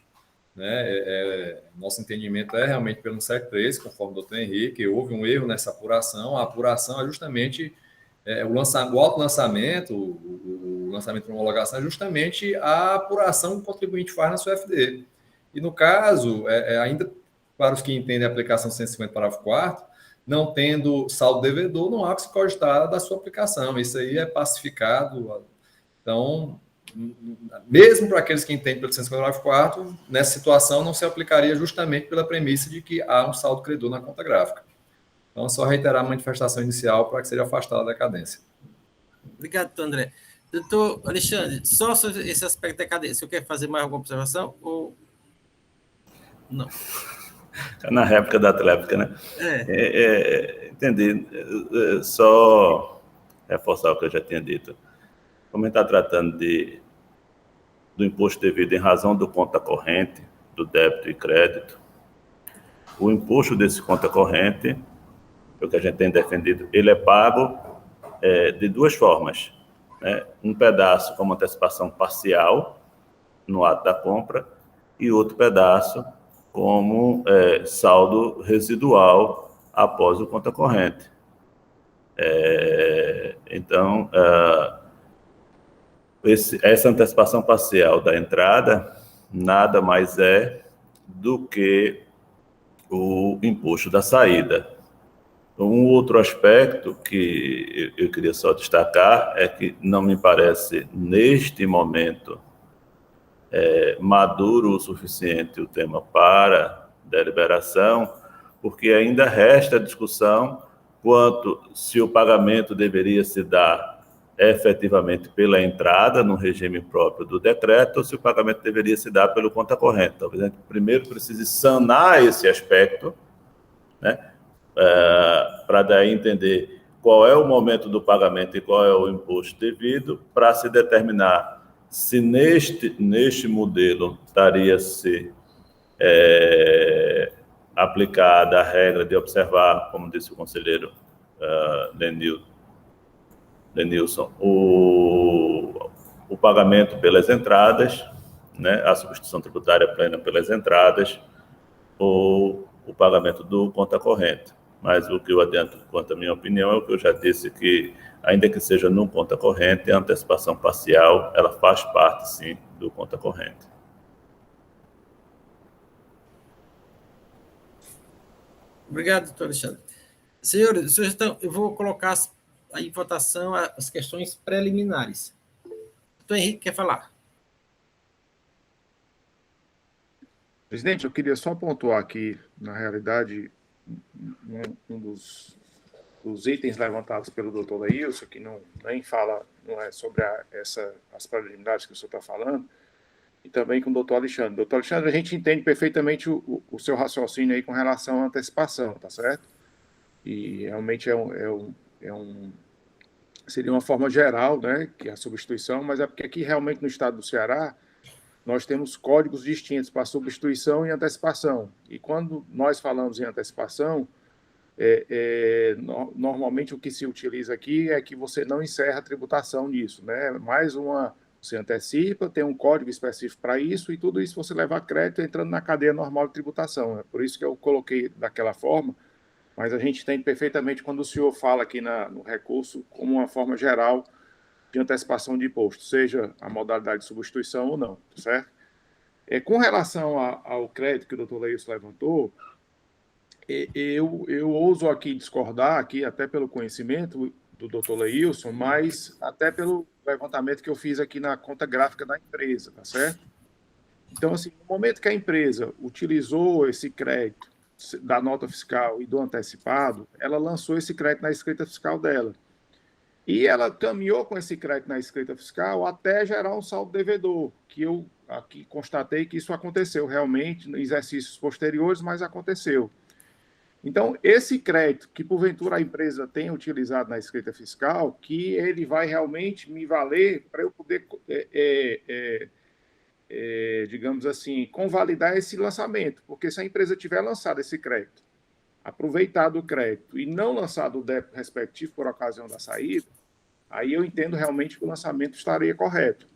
né? Nosso entendimento é realmente pelo 173, conforme o doutor Henrique, houve um erro nessa apuração. A apuração é justamente o auto-lançamento, o lançamento de homologação é justamente a apuração que o contribuinte faz na sua FD. E no caso, ainda para os que entendem a aplicação 150 parágrafo 4º, não tendo saldo devedor, não há que se cogitar da sua aplicação. Isso aí é pacificado. Então, mesmo para aqueles que entendem pelo 150 parágrafo 4º, nessa situação não se aplicaria justamente pela premissa de que há um saldo credor na conta gráfica. Então, é só reiterar a manifestação inicial para que seja afastada a decadência. Obrigado, doutor André. Doutor Alexandre, só esse aspecto da decadência, você quer fazer mais alguma observação? Ou não? Na réplica da tréplica, né? Entendi. Só reforçar o que eu já tinha dito. Como a gente está tratando do imposto devido em razão do conta corrente, do débito e crédito, o imposto desse conta corrente, o que a gente tem defendido, ele é pago de duas formas, né? Um pedaço como antecipação parcial no ato da compra e outro pedaço como saldo residual após o conta corrente. Então, essa antecipação parcial da entrada nada mais é do que o imposto da saída. Um outro aspecto que eu queria só destacar é que não me parece, neste momento, maduro o suficiente o tema para deliberação, porque ainda resta discussão quanto se o pagamento deveria se dar efetivamente pela entrada no regime próprio do decreto ou se o pagamento deveria se dar pelo conta corrente. Talvez a gente primeiro precise sanar esse aspecto, né, para daí entender qual é o momento do pagamento e qual é o imposto devido, para se determinar se neste modelo estaria-se aplicada a regra de observar, como disse o conselheiro Lenilson, o pagamento pelas entradas, né, a substituição tributária plena pelas entradas, ou o pagamento do conta corrente. Mas o que eu adianto quanto à minha opinião é o que eu já disse, que ainda que seja no conta corrente, a antecipação parcial, ela faz parte, sim, do conta corrente. Obrigado, doutor Alexandre. Senhores, eu vou colocar aí em votação as questões preliminares. Doutor Henrique quer falar? Presidente, eu queria só pontuar aqui, na realidade, um dos itens levantados pelo doutor Leilson, que não é sobre as preliminares que o senhor está falando, e também com o doutor Alexandre. Doutor Alexandre, a gente entende perfeitamente o seu raciocínio aí com relação à antecipação, tá certo? E realmente seria uma forma geral, né, que é a substituição, mas é porque aqui realmente no estado do Ceará nós temos códigos distintos para substituição e antecipação. E quando nós falamos em antecipação, normalmente o que se utiliza aqui é que você não encerra a tributação nisso, né? Você antecipa, tem um código específico para isso, e tudo isso você leva a crédito entrando na cadeia normal de tributação. É por isso que eu coloquei daquela forma, mas a gente entende perfeitamente quando o senhor fala aqui no recurso como uma forma geral de antecipação de imposto, seja a modalidade de substituição ou não, certo? Com relação ao crédito que o doutor Leilson levantou, eu ouso aqui discordar, aqui, até pelo conhecimento do doutor Leilson, mas até pelo levantamento que eu fiz aqui na conta gráfica da empresa, tá certo? Então, assim, no momento que a empresa utilizou esse crédito da nota fiscal e do antecipado, ela lançou esse crédito na escrita fiscal dela. E ela caminhou com esse crédito na escrita fiscal até gerar um saldo devedor, que eu aqui constatei que isso aconteceu realmente em exercícios posteriores, mas aconteceu. Então, esse crédito que, porventura, a empresa tem utilizado na escrita fiscal, que ele vai realmente me valer para eu poder, digamos assim, convalidar esse lançamento. Porque se a empresa tiver lançado esse crédito, aproveitado o crédito e não lançado o débito respectivo por ocasião da saída, aí eu entendo realmente que o lançamento estaria correto.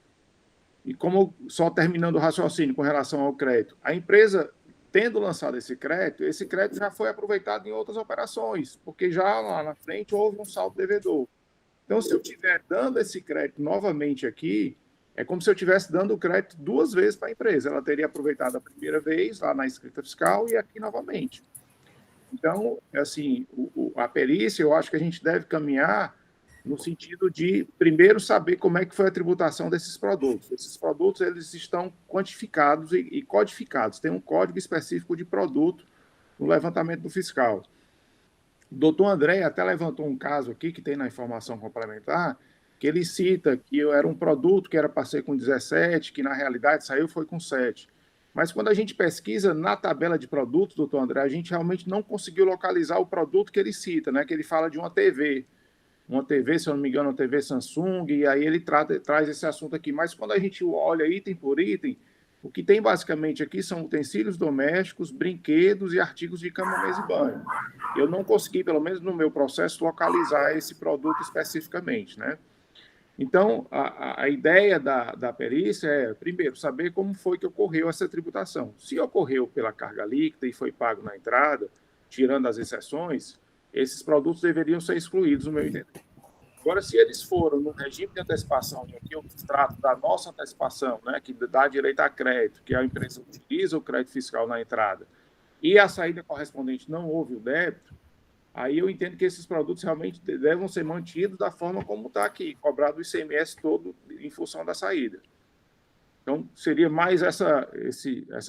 E como, só terminando o raciocínio com relação ao crédito, a empresa, tendo lançado esse crédito já foi aproveitado em outras operações, porque já lá na frente houve um saldo devedor. Então, se eu estiver dando esse crédito novamente aqui, é como se eu estivesse dando o crédito 2 vezes para a empresa. Ela teria aproveitado a primeira vez lá na escrita fiscal e aqui novamente. Então, assim, a perícia, eu acho que a gente deve caminhar no sentido de, primeiro, saber como é que foi a tributação desses produtos. Esses produtos, eles estão quantificados e codificados. Tem um código específico de produto no levantamento do fiscal. O doutor André até levantou um caso aqui, que tem na informação complementar, que ele cita que era um produto que era para ser com 17, que na realidade saiu foi com 7. Mas quando a gente pesquisa na tabela de produtos, doutor André, a gente realmente não conseguiu localizar o produto que ele cita, né? Que ele fala de uma TV, se eu não me engano, uma TV Samsung, e aí ele traz esse assunto aqui. Mas quando a gente olha item por item, o que tem basicamente aqui são utensílios domésticos, brinquedos e artigos de cama, mesa e banho. Eu não consegui, pelo menos no meu processo, localizar esse produto especificamente, né? Então, a ideia da perícia é, primeiro, saber como foi que ocorreu essa tributação. Se ocorreu pela carga líquida e foi pago na entrada, tirando as exceções, esses produtos deveriam ser excluídos, no meu entendimento. Agora, se eles foram no regime de antecipação, e aqui eu trato da nossa antecipação, né, que dá direito a crédito, que a empresa utiliza o crédito fiscal na entrada, e a saída correspondente não houve o débito, aí eu entendo que esses produtos realmente devem ser mantidos da forma como está aqui, cobrado o ICMS todo em função da saída. Então, seria mais essa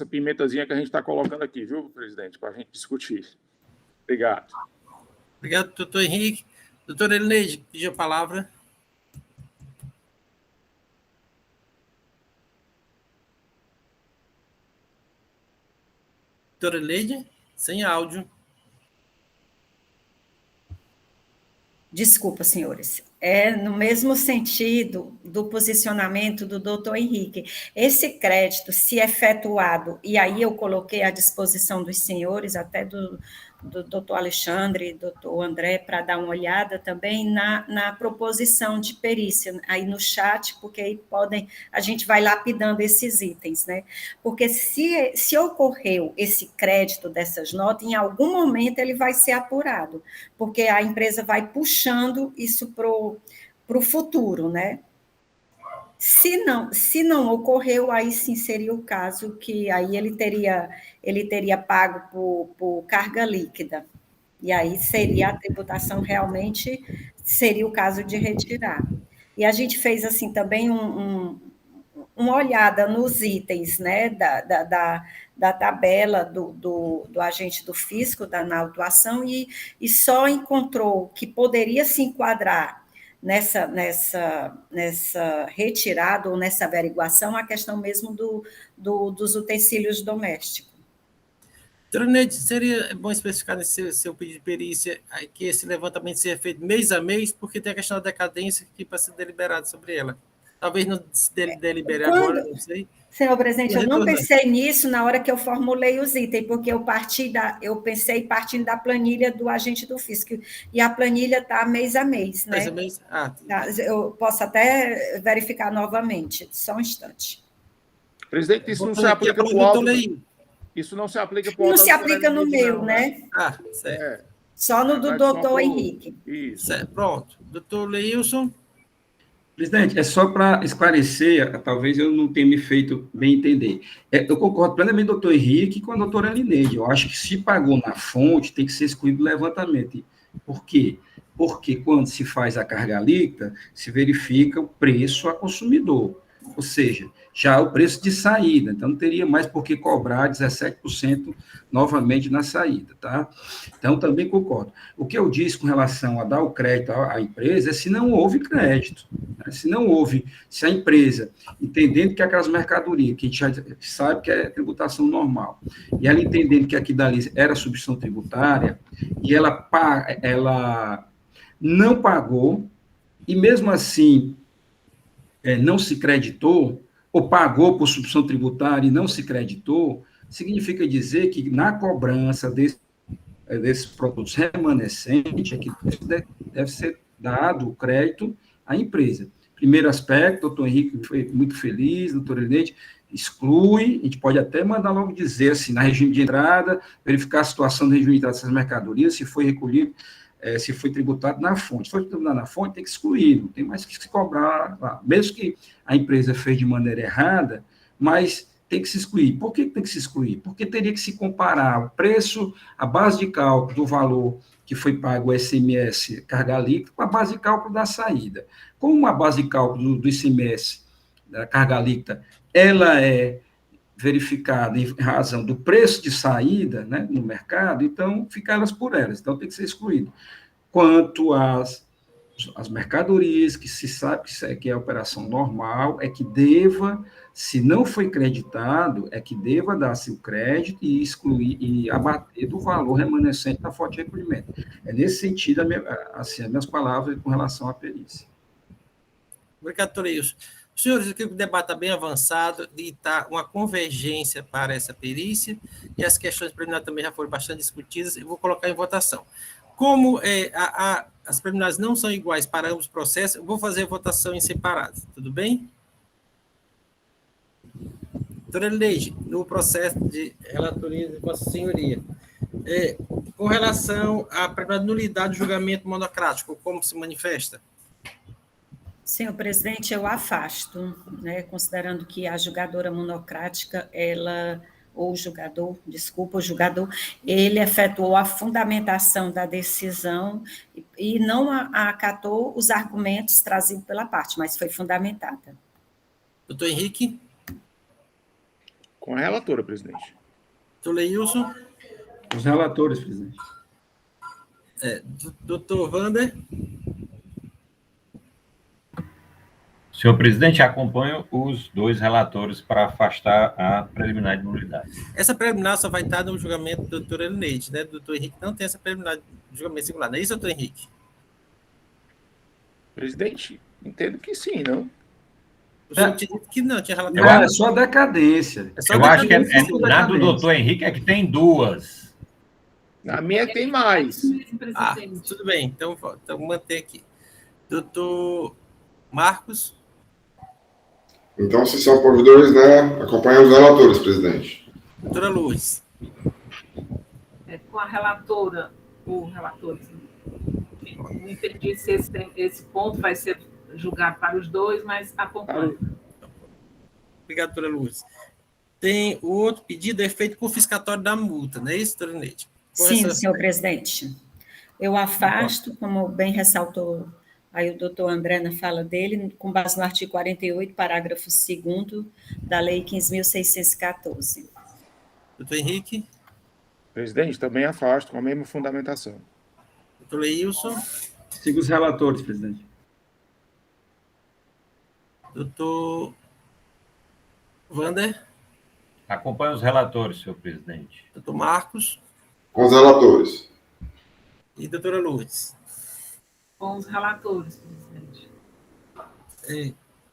pimentazinha que a gente está colocando aqui, viu, presidente, para a gente discutir. Obrigado. Obrigado, doutor Henrique. Doutora Elineide, pediu a palavra. Doutora Elineide, sem áudio. Desculpa, senhores. É no mesmo sentido do posicionamento do doutor Henrique. Esse crédito, se efetuado, e aí eu coloquei à disposição dos senhores, até do doutor Alexandre e doutor André, para dar uma olhada também na proposição de perícia, aí no chat, porque aí a gente vai lapidando esses itens, né? Porque se ocorreu esse crédito dessas notas, em algum momento ele vai ser apurado, porque a empresa vai puxando isso para o futuro, né? Se não ocorreu, aí sim seria o caso que aí ele teria pago por carga líquida. E aí seria a tributação realmente, seria o caso de retirar. E a gente fez assim também uma olhada nos itens, né, da tabela do agente do fisco, na autuação, e só encontrou que poderia se enquadrar nessa retirada ou nessa averiguação a questão mesmo dos utensílios domésticos. Doutora, seria bom especificar nesse seu pedido de perícia que esse levantamento seja feito mês a mês, porque tem a questão da decadência que para ser deliberado sobre ela. Talvez não se delibere agora, não sei. Senhor presidente, eu não pensei nisso na hora que eu formulei os itens, porque eu pensei partindo da planilha do agente do fisco, e a planilha está mês a mês, né? Mês a mês? Ah. Eu posso até verificar novamente, só um instante. Presidente, isso não se aplica para o auto. Isso não se aplica para o auto. Não se aplica no meu, né? Ah, certo. Só no do doutor Henrique. Isso. Certo, pronto. Doutor Leilson. Presidente, é só para esclarecer, talvez eu não tenha me feito bem entender. Eu concordo plenamente com o doutor Henrique e com a doutora Elineide. Eu acho que se pagou na fonte, tem que ser excluído do levantamento. Por quê? Porque quando se faz a carga líquida, se verifica o preço a consumidor, ou seja, já o preço de saída, então não teria mais por que cobrar 17% novamente na saída, tá? Então, também concordo. O que eu disse com relação a dar o crédito à empresa é se não houve crédito, né? Se a empresa, entendendo que aquelas mercadorias, que a gente já sabe que é tributação normal, e ela entendendo que aqui dali era substituição tributária, e ela não pagou, e mesmo assim não se creditou, ou pagou por substituição tributária e não se creditou, significa dizer que na cobrança desses produtos remanescentes, que deve ser dado o crédito à empresa. Primeiro aspecto, o doutor Henrique foi muito feliz, doutor Elineide, exclui, a gente pode até mandar logo dizer assim, na regime de entrada, verificar a situação do regime de entrada dessas mercadorias, se foi recolhido, se foi tributado na fonte. Se foi tributado na fonte, tem que excluir, não tem mais que se cobrar lá. Mesmo que a empresa fez de maneira errada, mas tem que se excluir. Por que tem que se excluir? Porque teria que se comparar o preço, a base de cálculo do valor que foi pago o ICMS carga líquida com a base de cálculo da saída. Como a base de cálculo do ICMS da carga líquida, ela é verificada em razão do preço de saída, né, no mercado, então fica elas por elas, então tem que ser excluído. Quanto às mercadorias, que se sabe que é a operação normal, é que deva, se não foi creditado, é que deva dar-se o crédito e excluir, e abater do valor remanescente da fonte de recolhimento. É nesse sentido, as minhas palavras com relação à perícia. Obrigado, doutor Leilson. Senhores, aqui o debate está bem avançado e está uma convergência para essa perícia, e as questões preliminares também já foram bastante discutidas, eu vou colocar em votação. Como as preliminares não são iguais para ambos os processos, eu vou fazer a votação em separado, tudo bem? Doutora Elineide, no processo de relatoria de Vossa Senhoria, com relação à preliminar nulidade do julgamento monocrático, como se manifesta? Senhor presidente, eu afasto, né, considerando que a julgadora monocrática, ou o julgador, desculpa, o julgador, ele efetuou a fundamentação da decisão e não acatou os argumentos trazidos pela parte, mas foi fundamentada. Doutor Henrique? Com a relatora, presidente. Doutor Leilson? Os relatores, presidente. Doutor Wander? Senhor presidente, acompanho os dois relatores para afastar a preliminar de nulidade. Essa preliminar só vai estar no julgamento do doutor Elineide, né? O doutor Henrique não tem essa preliminar de julgamento singular, não é isso, doutor Henrique? Presidente, entendo que sim, não? O senhor tinha dito que não, tinha relatado. Não, é só decadência. É só Eu acho que na do decadência. doutor Henrique é que tem duas. Na minha tem mais. Tudo bem, então manter aqui. Doutor Marcos? Então, se são por dois, né, acompanham os relatores, presidente. Doutora Luz? Com a relatora, o relator, não entendi se esse ponto vai ser julgado para os dois, mas acompanho. Obrigado, doutora Luz. Tem o outro pedido, efeito confiscatório da multa, não é isso, doutora Neide? Sim, senhor presidente. Eu afasto, como bem ressaltou aí o doutor André na fala dele, com base no artigo 48, parágrafo 2º da Lei 15.614. Doutor Henrique? Presidente, também afasto com a mesma fundamentação. Doutor Leilson? Siga os relatores, presidente. Doutor Wander? Acompanho os relatores, senhor presidente. Doutor Marcos? Com os relatores. E doutora Lourdes? Com os relatores, presidente.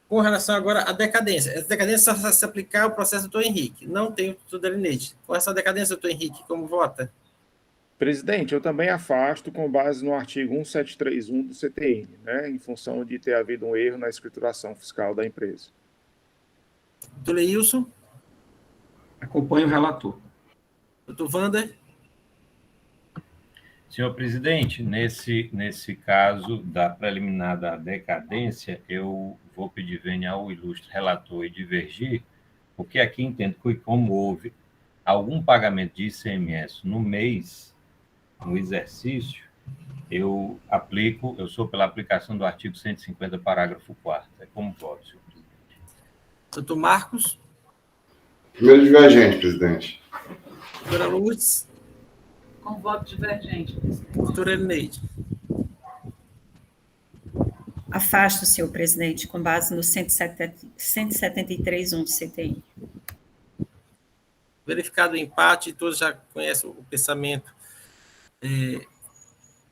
Com relação agora à decadência. Essa decadência só se aplicar ao processo do doutor Henrique. Não tem o doutor Elineide. Com essa decadência, doutor Henrique, como vota? Presidente, eu também afasto com base no artigo 1731 do CTN, né, em função de ter havido um erro na escrituração fiscal da empresa. Doutor Leilson? Acompanho o relator. Doutor Wander? Senhor presidente, nesse caso da preliminar da decadência, eu vou pedir vênia ao ilustre relator e divergir, porque aqui entendo que como houve algum pagamento de ICMS no mês, no exercício, eu sou pela aplicação do artigo 150, parágrafo 4º. É como voto, senhor presidente. Doutor Marcos? Primeiro divergente, presidente. Doutora Lourdes? Com voto divergente, presidente. Doutora Elineide? Afasto, senhor presidente, com base no 173.1 do CTN. Verificado o empate, todos já conhecem o pensamento,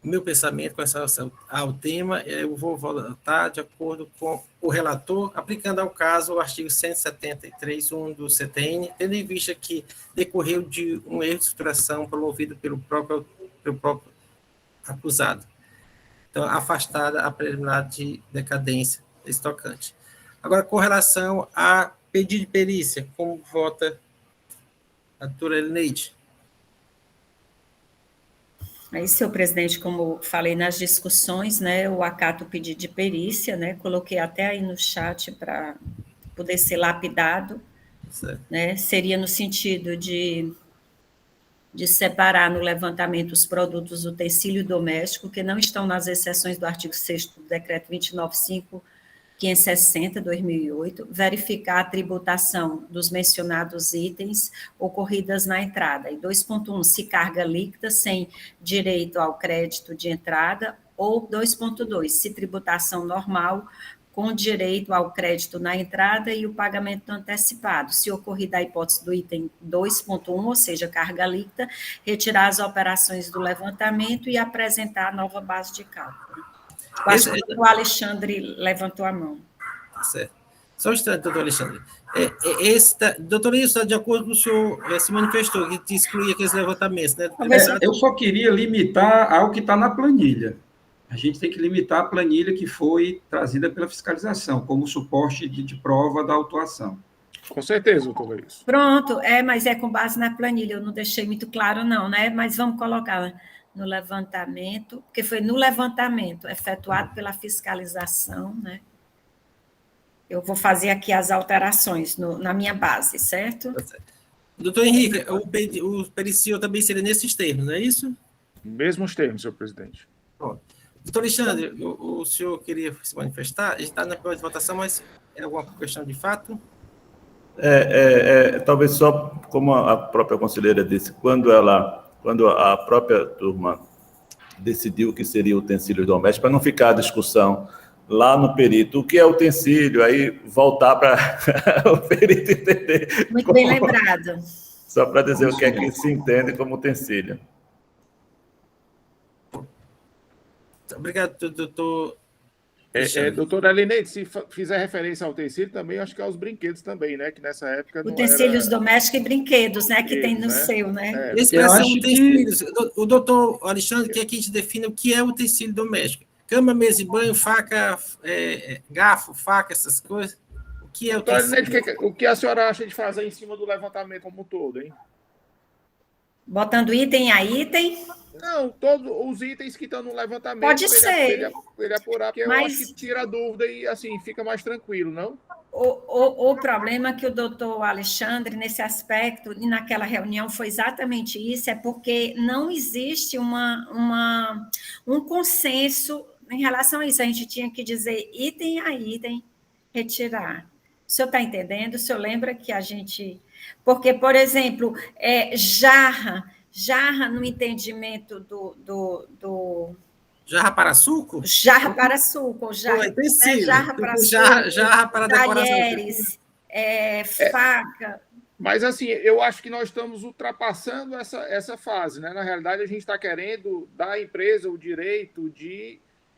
o meu pensamento com relação ao tema, eu vou votar de acordo com o relator, aplicando ao caso o artigo 173.1 do CTN, tendo em vista que decorreu de um erro de estruturação promovido pelo próprio acusado. Então, afastada a preliminar de decadência desse tocante. Agora, com relação a pedido de perícia, como vota a doutora Elineide? Aí, senhor presidente, como falei nas discussões, né, eu acato o pedido de perícia, né, coloquei até aí no chat para poder ser lapidado, né, seria no sentido de separar no levantamento os produtos do utensílio doméstico que não estão nas exceções do artigo 6º do decreto 29.560/2008, verificar a tributação dos mencionados itens ocorridas na entrada. E 2.1, se carga líquida sem direito ao crédito de entrada, ou 2.2, se tributação normal com direito ao crédito na entrada e o pagamento antecipado. Se ocorrida a hipótese do item 2.1, ou seja, carga líquida, retirar as operações do levantamento e apresentar a nova base de cálculo. Acho que o Alexandre levantou a mão. Certo. Só um instante, doutor Alexandre. Doutor Ilson, está de acordo com o senhor se manifestou, que te excluía aqueles levantamentos, né? Eu só queria limitar ao que está na planilha. A gente tem que limitar a planilha que foi trazida pela fiscalização, como suporte de prova da autuação. Com certeza, doutor Luiz. Pronto, mas é com base na planilha, eu não deixei muito claro não, né? Mas vamos colocar no levantamento, porque foi no levantamento efetuado pela fiscalização, né? Eu vou fazer aqui as alterações na minha base, certo? Doutor Henrique, o pericial também seria nesses termos, não é isso? Mesmos termos, senhor presidente. Pronto. Doutor Alexandre, o senhor queria se manifestar? A gente está na primeira de votação, mas é alguma questão de fato? Talvez só, como a própria conselheira disse, quando a própria turma decidiu que seria utensílio doméstico, para não ficar a discussão lá no perito, o que é utensílio, aí voltar para o perito entender. Muito bem lembrado. Só para dizer o que é que se entende como utensílio. Obrigado, doutor. Doutora Elineide, se fizer referência ao utensílio, também acho que aos brinquedos também, né? Que nessa época não Utensílios era... domésticos e brinquedos, né? Que tem no né? seu, né? Expressão utensílios. O doutor Alexandre quer que a gente defina o que é utensílio doméstico. Cama, mesa e banho, faca, garfo, faca, essas coisas. O que é utensílio? Doutora Elineide, o que a senhora acha de fazer em cima do levantamento como um todo, hein? Botando item a item? Não, todos os itens que estão no levantamento. Pode ser. Ele apurar, porque eu acho que tira a dúvida e, assim, fica mais tranquilo, não? O problema que o doutor Alexandre, nesse aspecto, e naquela reunião, foi exatamente isso, é porque não existe um consenso em relação a isso. A gente tinha que dizer item a item, retirar. O senhor está entendendo? O senhor lembra que a gente... Porque, por exemplo, jarra no entendimento do jarra para suco? Jarra para suco, jarra para suco, jarra para talheres, faca. Mas, assim, eu acho que nós estamos ultrapassando essa fase, né? Na realidade, a gente está querendo dar à empresa o direito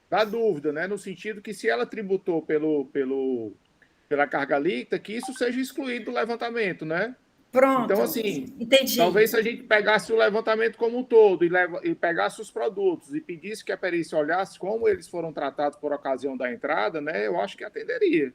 da dúvida, né? No sentido que, se ela tributou pela carga líquida, que isso seja excluído do levantamento, né? Pronto, então, assim, entendi. Talvez se a gente pegasse o levantamento como um todo e pegasse os produtos e pedisse que a perícia olhasse como eles foram tratados por ocasião da entrada, né? Eu acho que atenderia.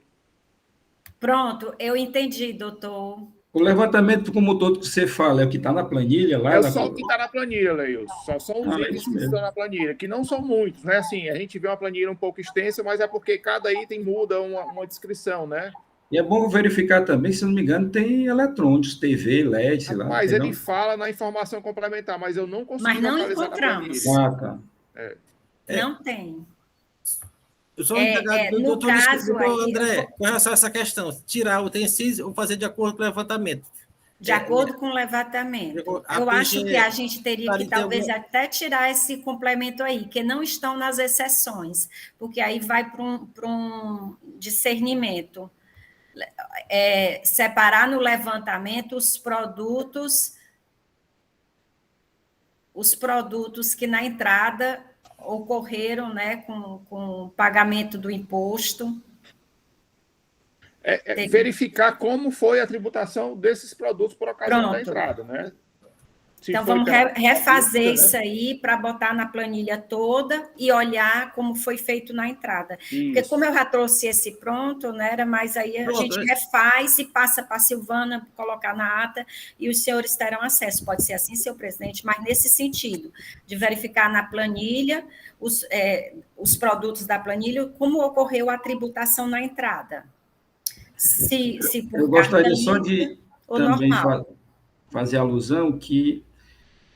Pronto, eu entendi, doutor. O levantamento como um todo que você fala é o que está na planilha lá? É só o que está na planilha, Leilson. Só são os itens que estão na planilha, que não são muitos, né? Assim, a gente vê uma planilha um pouco extensa, mas é porque cada item muda uma descrição, né? E é bom verificar também, se não me engano, tem eletrônicos, TV, LED, sei lá. Mas ele fala na informação complementar, mas eu não consigo localizar na planilha. Tá. Não tem. Eu sou encarregado do doutor André, com relação a essa questão, tirar o utensílio ou fazer de acordo com o levantamento? De acordo com o levantamento. Eu acho que a gente teria que talvez até tirar esse complemento aí, que não estão nas exceções, porque aí vai para um discernimento. Separar no levantamento os produtos que na entrada ocorreram, né, com pagamento do imposto. Verificar como foi a tributação desses produtos por ocasião da entrada, né? Então, vamos refazer isso aí para botar na planilha toda e olhar como foi feito na entrada. Isso. Porque como eu já trouxe esse pronto, né, era mais aí a gente refaz e passa para a Silvana colocar na ata e os senhores terão acesso. Pode ser assim, senhor presidente, mas nesse sentido, de verificar na planilha os produtos da planilha, como ocorreu a tributação na entrada. Eu gostaria só de também fazer alusão que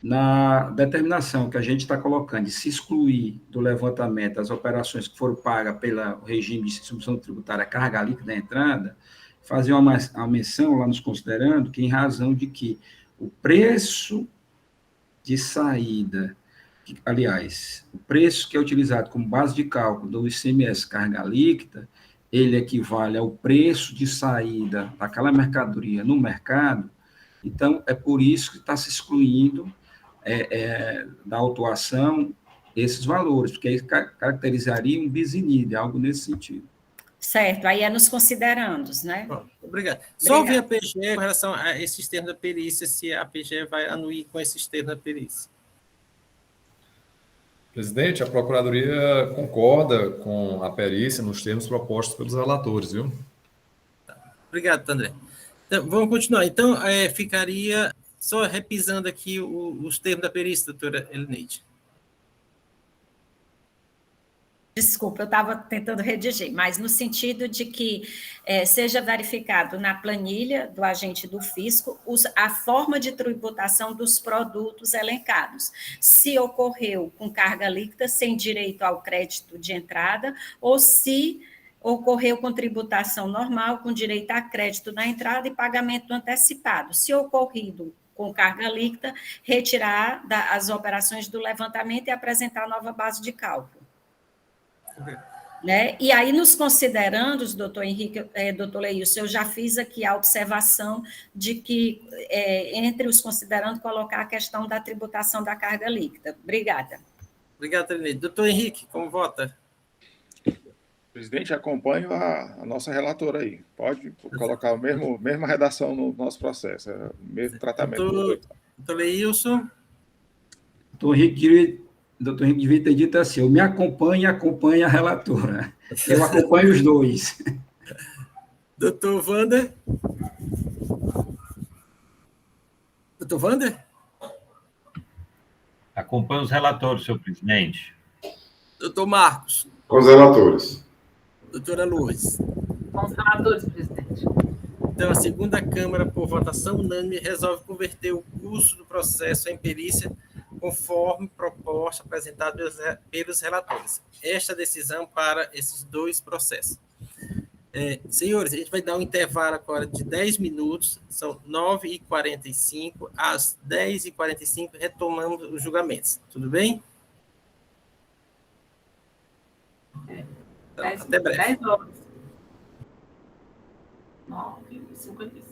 na determinação que a gente está colocando de se excluir do levantamento as operações que foram pagas pelo regime de distribuição tributária carga líquida da entrada, fazer uma menção lá nos considerando que em razão de que o preço de saída, aliás, o preço que é utilizado como base de cálculo do ICMS carga líquida, ele equivale ao preço de saída daquela mercadoria no mercado. Então, é por isso que está se excluindo da autuação esses valores, porque aí caracterizaria um bis in idem, algo nesse sentido. Certo, aí é nos considerandos, né? Pronto, obrigado. Só ouvir a PGE com relação a esses termos da perícia, se a PGE vai anuir com esses termos da perícia. Presidente, a Procuradoria concorda com a perícia nos termos propostos pelos relatores, viu? Obrigado, André. Então, vamos continuar. Então, ficaria só repisando aqui os termos da perícia, doutora Elineide. Desculpa, eu estava tentando redigir, mas no sentido de que seja verificado na planilha do agente do fisco a forma de tributação dos produtos elencados. Se ocorreu com carga líquida sem direito ao crédito de entrada, ou se ocorreu com tributação normal, com direito a crédito na entrada e pagamento antecipado. Se ocorrido com carga líquida, retirar as operações do levantamento e apresentar a nova base de cálculo. Né? E aí, nos considerandos, doutor Henrique, doutor Leilson, eu já fiz aqui a observação de que, entre os considerandos, colocar a questão da tributação da carga líquida. Obrigada. Obrigado, Elineide. Doutor Henrique, como vota? Presidente, acompanho a nossa relatora aí. Pode colocar a mesma redação no nosso processo, o mesmo tratamento. Doutor Leilson. Doutor Henrique devia ter dito assim, eu me acompanho e acompanho a relatora. Eu acompanho os dois. Doutor Wander. Doutor Wander? Acompanho os relatores, senhor presidente. Doutor Marcos. Com os relatores. Doutora Lourdes. Com os relatores, presidente. Então, a segunda Câmara, por votação unânime, resolve converter o curso do processo em perícia conforme proposta apresentada pelos relatores. Esta decisão para esses dois processos. Senhores, a gente vai dar um intervalo agora de 10 minutos, são 9h45, às 10h45 retomamos os julgamentos. Tudo bem? Então, até breve. 10 horas. 9h55.